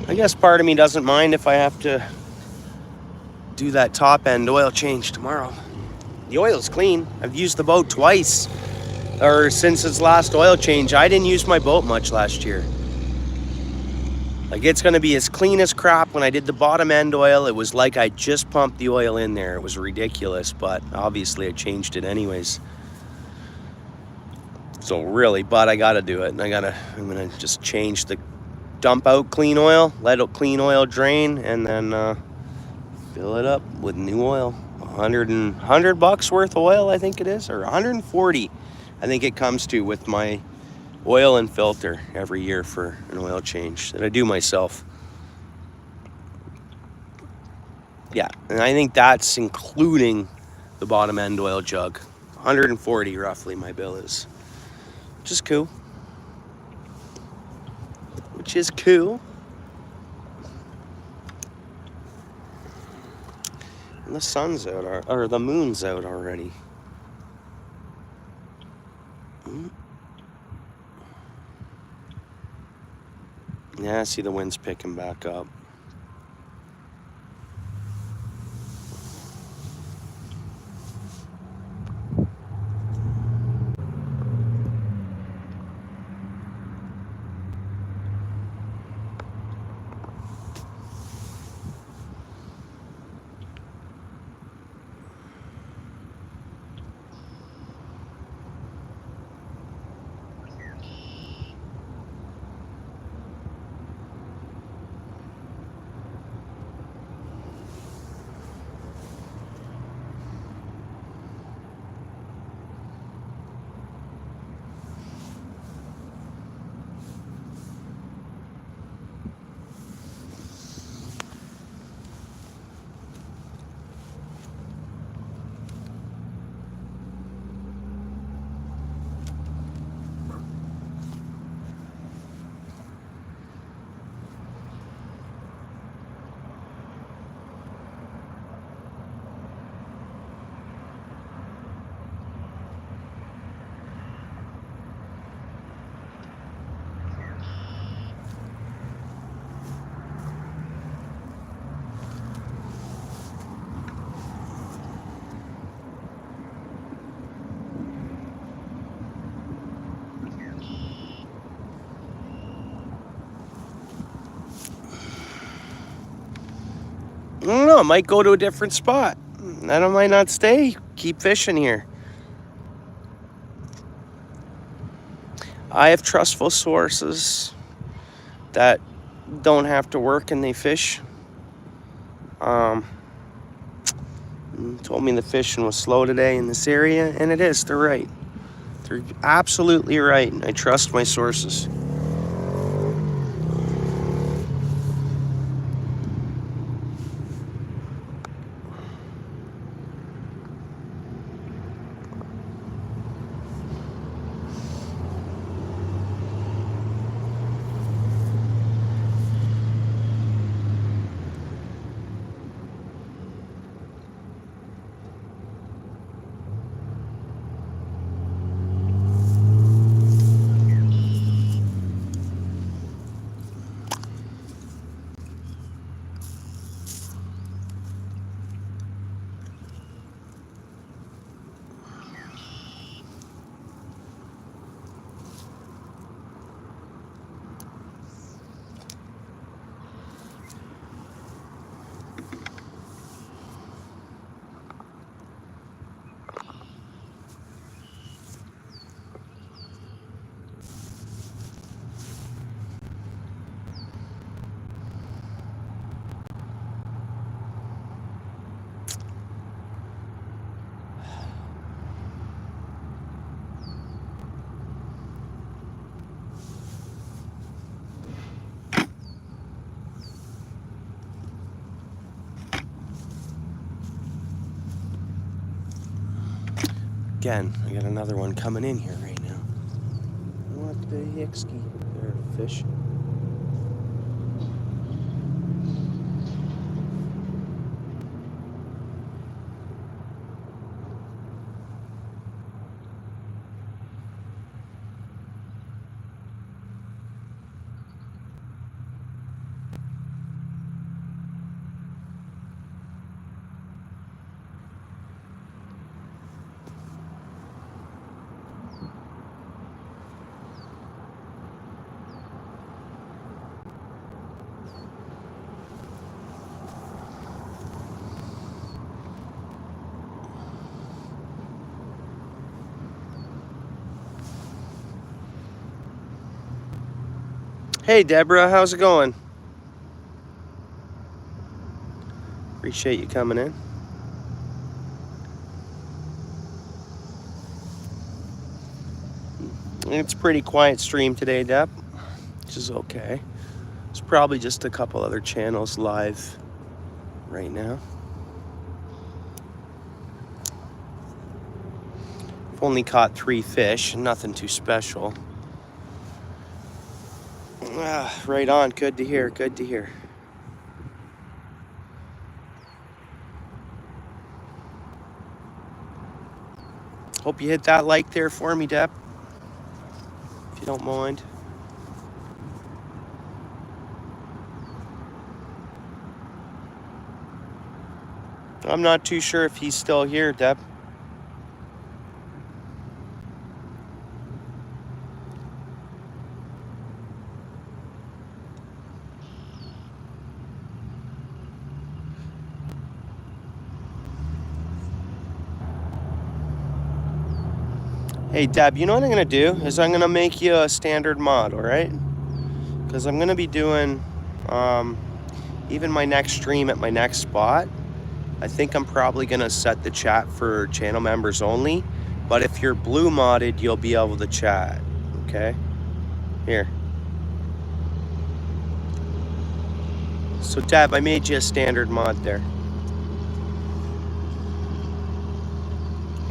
I guess part of me doesn't mind if I have to do that top end oil change tomorrow. The oil's clean. I've used the boat twice, or since its last oil change. I didn't use my boat much last year. Like, it's gonna be as clean as crap. When I did the bottom end oil, it was like I just pumped the oil in there. It was ridiculous, but obviously I changed it anyways. So really, but I gotta do it. I'm gonna just change the dump out clean oil, let it clean oil drain, and then fill it up with new oil. 100 bucks worth of oil, I think it is, or 140. I think it comes to with my oil and filter every year for an oil change that I do myself. Yeah, and I think that's including the bottom end oil jug. 140 roughly my bill is. Which is cool. Which is cool. And the sun's out, or the moon's out already. Yeah, I see the wind's picking back up. I don't know, I might go to a different spot. then I might not stay. Keep fishing here. I have trustful sources that don't have to work and they fish. Told me the fishing was slow today in this area, and it is. They're right. They're absolutely right. I trust my sources. Again, I got another one coming in here right now. What the heckski? There, fish. Hey Deborah, how's it going? Appreciate you coming in. It's a pretty quiet stream today, Deb, which is okay. There's probably just a couple other channels live right now. I've only caught 3 fish, nothing too special. Right on, good to hear, good to hear. Hope you hit that like there for me, Deb, if you don't mind. I'm not too sure if he's still here, Deb. Hey Deb, you know what I'm gonna do is I'm gonna make you a standard mod, all right? Because I'm gonna be doing even my next stream at my next spot. I think I'm probably gonna set the chat for channel members only, but if you're blue modded, you'll be able to chat, okay? Here. So Deb, I made you a standard mod there.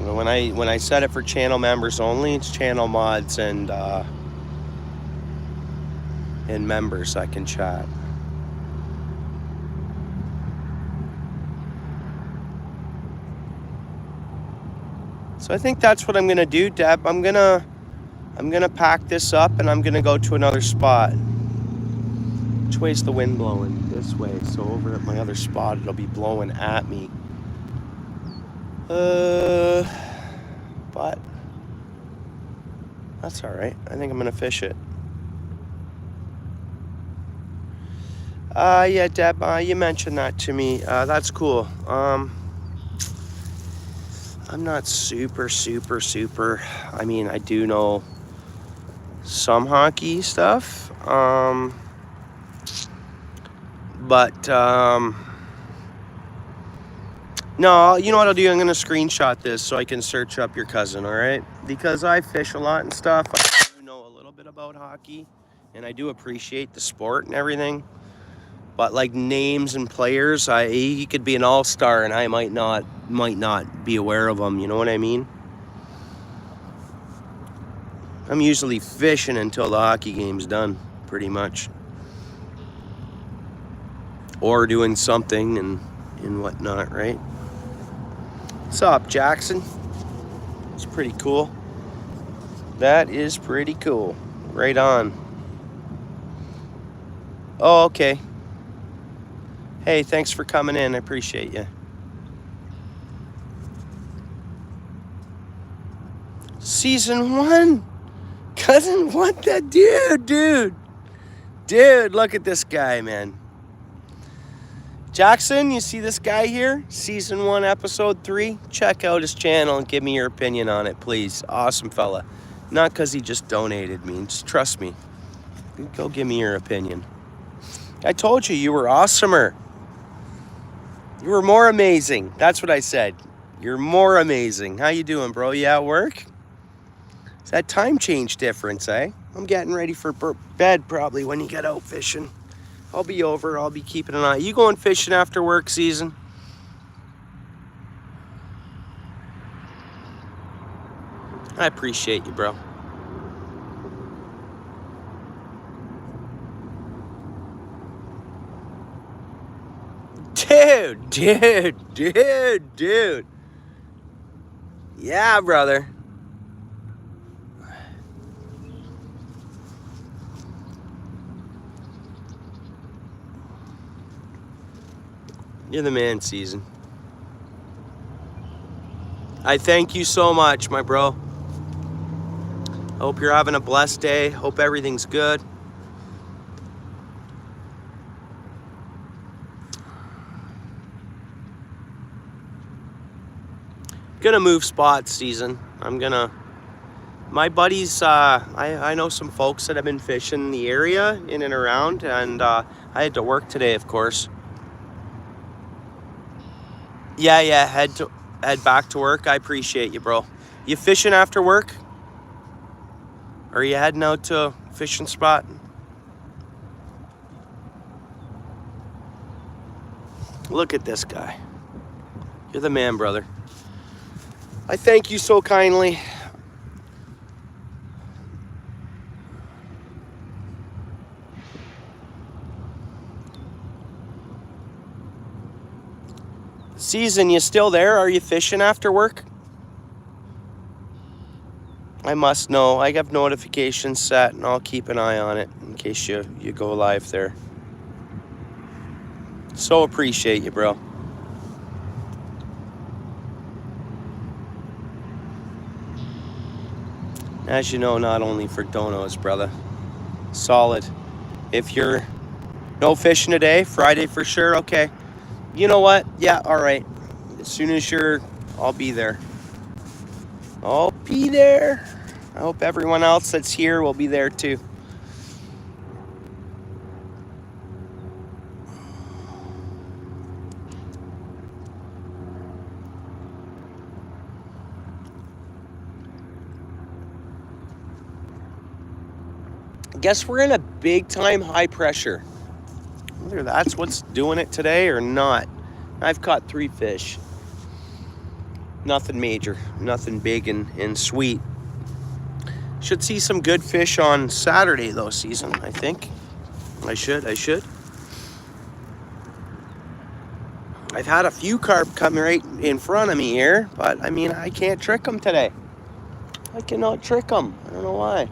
When I set it for channel members only, it's channel mods and members I can chat. So I think that's what I'm gonna do, Deb. I'm gonna pack this up and I'm gonna go to another spot. Which way's the wind blowing? This way. So over at my other spot, it'll be blowing at me. But that's all right. I think I'm gonna fish it. Yeah, Deb, you mentioned that to me. That's cool. I'm not super. I mean, I do know some hockey stuff. But no, you know what I'll do? I'm going to screenshot this so I can search up your cousin, all right? Because I fish a lot and stuff. I do know a little bit about hockey, and I do appreciate the sport and everything. But like names and players, he could be an all-star, and I might not be aware of them. You know what I mean? I'm usually fishing until the hockey game's done, pretty much, or doing something and whatnot, right? What's up, Jackson? It's pretty cool. That is pretty cool. Right on. Oh, okay. Hey, thanks for coming in. I appreciate you. Season 1? Cousin, what the dude, look at this guy, man. Jackson, you see this guy here? Season 1, episode 3? Check out his channel and give me your opinion on it, please. Awesome fella. Not because he just donated me. Just trust me. Go give me your opinion. I told you were awesomer. You were more amazing. That's what I said. You're more amazing. How you doing, bro? You at work? It's that time change difference, eh? I'm getting ready for bed probably when you get out fishing. I'll be over. I'll be keeping an eye. You going fishing after work season? I appreciate you, bro. Dude. Yeah, brother. You're the man, Season. I thank you so much, my bro. Hope you're having a blessed day. Hope everything's good. Gonna move spots, Season. My buddies, I know some folks that have been fishing the area in and around, and I had to work today, of course. Yeah, head back to work. I appreciate you, bro. You fishing after work? Or are you heading out to a fishing spot? Look at this guy. You're the man, brother. I thank you so kindly. Season, you still there? Are you fishing after work? I must know. I have notifications set, and I'll keep an eye on it in case you go live there. So appreciate you, bro. As you know, not only for donos, brother. Solid. If you're no fishing today, Friday for sure, okay. You know what? Yeah, all right. As soon as I'll be there. I'll be there. I hope everyone else that's here will be there too. Guess we're in a big time high pressure. Whether that's what's doing it today or not. I've caught 3 fish. Nothing major, nothing big and sweet. Should see some good fish on Saturday though, Season, I think. I should. I've had a few carp come right in front of me here, but I mean, I can't trick them today. I cannot trick them. I don't know why.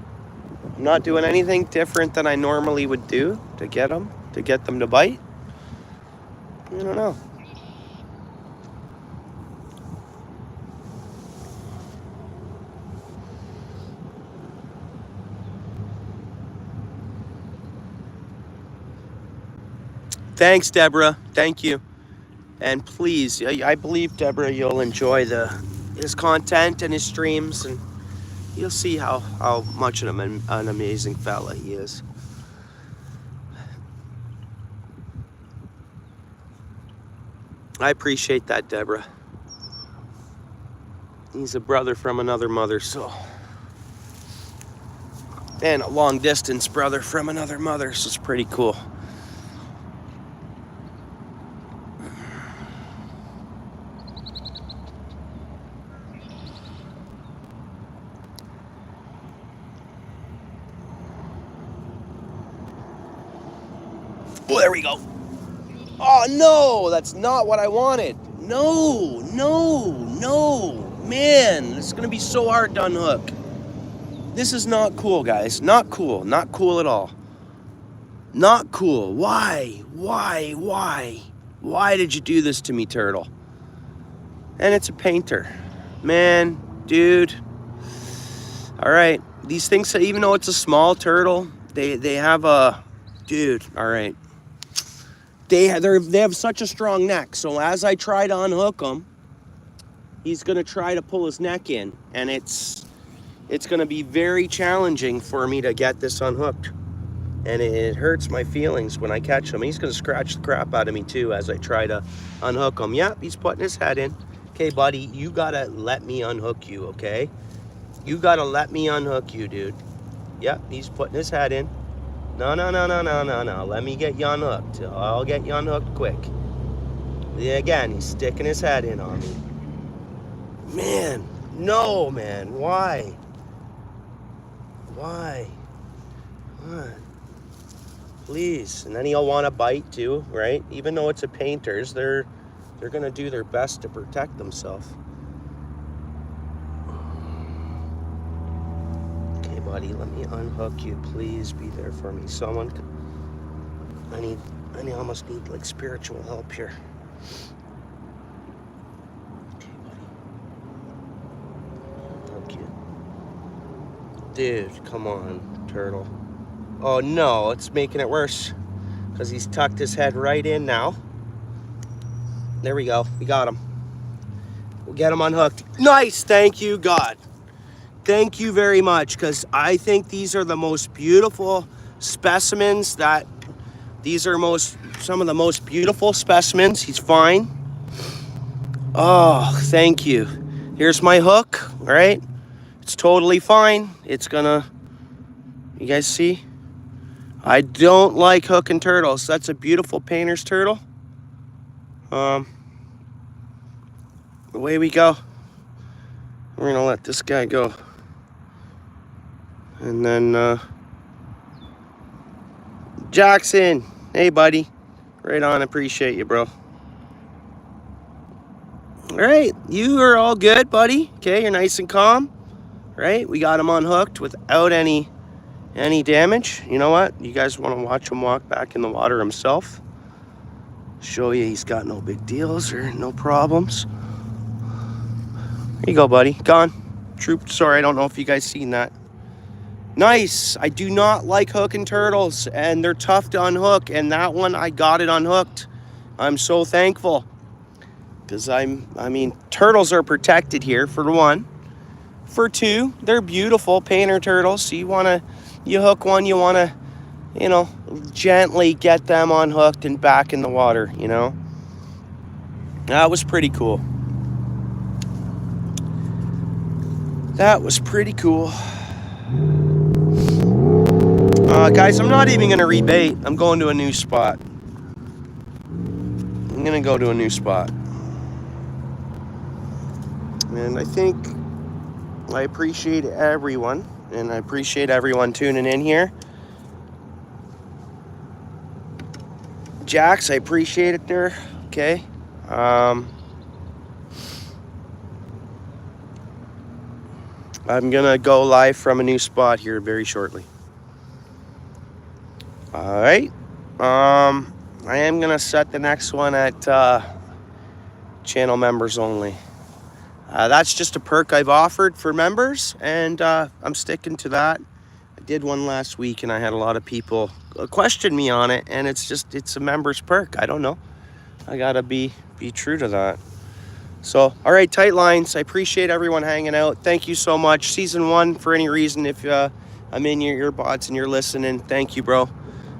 I'm not doing anything different than I normally would do to get them to bite. I don't know. Thanks, Deborah. Thank you. And please, I believe, Deborah, you'll enjoy the his content and his streams, and you'll see how much of an amazing fella he is. I appreciate that, Deborah. He's a brother from another mother, so. And a long distance brother from another mother, so it's pretty cool. Oh, there we go. Oh, no, that's not what I wanted. No, man, it's gonna be so hard to unhook. This is not cool, guys. Not cool at all. Not cool. Why did you do this to me, turtle? And it's a painter. Man, dude. All right, these things, even though it's a small turtle, they have a, dude, all right. They have such a strong neck, so as I try to unhook him, he's gonna try to pull his neck in, and it's gonna be very challenging for me to get this unhooked. And it hurts my feelings when I catch him. He's gonna scratch the crap out of me too as I try to unhook him. Yep, he's putting his head in. Okay, buddy, you gotta let me unhook you, okay? You gotta let me unhook you, dude. Yep, he's putting his head in. No. Let me get you unhooked. I'll get you unhooked quick. Yeah, again, he's sticking his head in on me. Man, no, man. Why? Please. And then he'll want to bite too, right? Even though it's a painter's, they're gonna do their best to protect themselves. Buddy, let me unhook you. Please be there for me. Someone, I almost need like spiritual help here. Okay, buddy. Unhook you. Dude, come on, turtle. Oh no, it's making it worse because he's tucked his head right in now. There we go. We got him. We'll get him unhooked. Nice. Thank you, God. Thank you very much, because I think these are the most beautiful specimens these are some of the most beautiful specimens. He's fine. Oh, thank you. Here's my hook, all right? It's totally fine. It's gonna, you guys see? I don't like hooking turtles. That's a beautiful painter's turtle. Away we go. We're gonna let this guy go. And then, Jackson, hey buddy, right on, appreciate you, bro. All right, you are all good, buddy. Okay, you're nice and calm, right? We got him unhooked without any damage. You know what? You guys want to watch him walk back in the water himself? Show you he's got no big deals or no problems. There you go, buddy, gone. Troop, sorry, I don't know if you guys seen that. Nice. I do not like hooking turtles, and they're tough to unhook, and that one I got it unhooked. I'm so thankful, because I mean, turtles are protected here, for one. For two, they're beautiful painter turtles, so you hook one, you want to, you know, gently get them unhooked and back in the water, you know. That was pretty cool. That was pretty cool. Guys, I'm not even going to rebait. I'm going to a new spot. I'm going to go to a new spot. And I think I appreciate everyone. And I appreciate everyone tuning in here. Jax, I appreciate it there. Okay. I'm going to go live from a new spot here very shortly. All right. I am going to set the next one at channel members only. That's just a perk I've offered for members, and I'm sticking to that. I did one last week, and I had a lot of people question me on it, and it's a member's perk. I don't know. I got to be true to that. So, all right, tight lines. I appreciate everyone hanging out. Thank you so much. Season 1, for any reason, if I'm in your earbuds and you're listening, thank you, bro.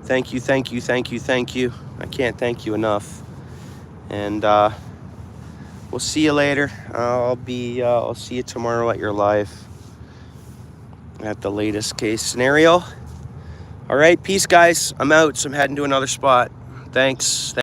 Thank you, thank you, thank you, thank you. I can't thank you enough. And we'll see you later. I'll see you tomorrow at your live at the latest case scenario. All right, peace, guys. I'm out, so I'm heading to another spot. Thanks.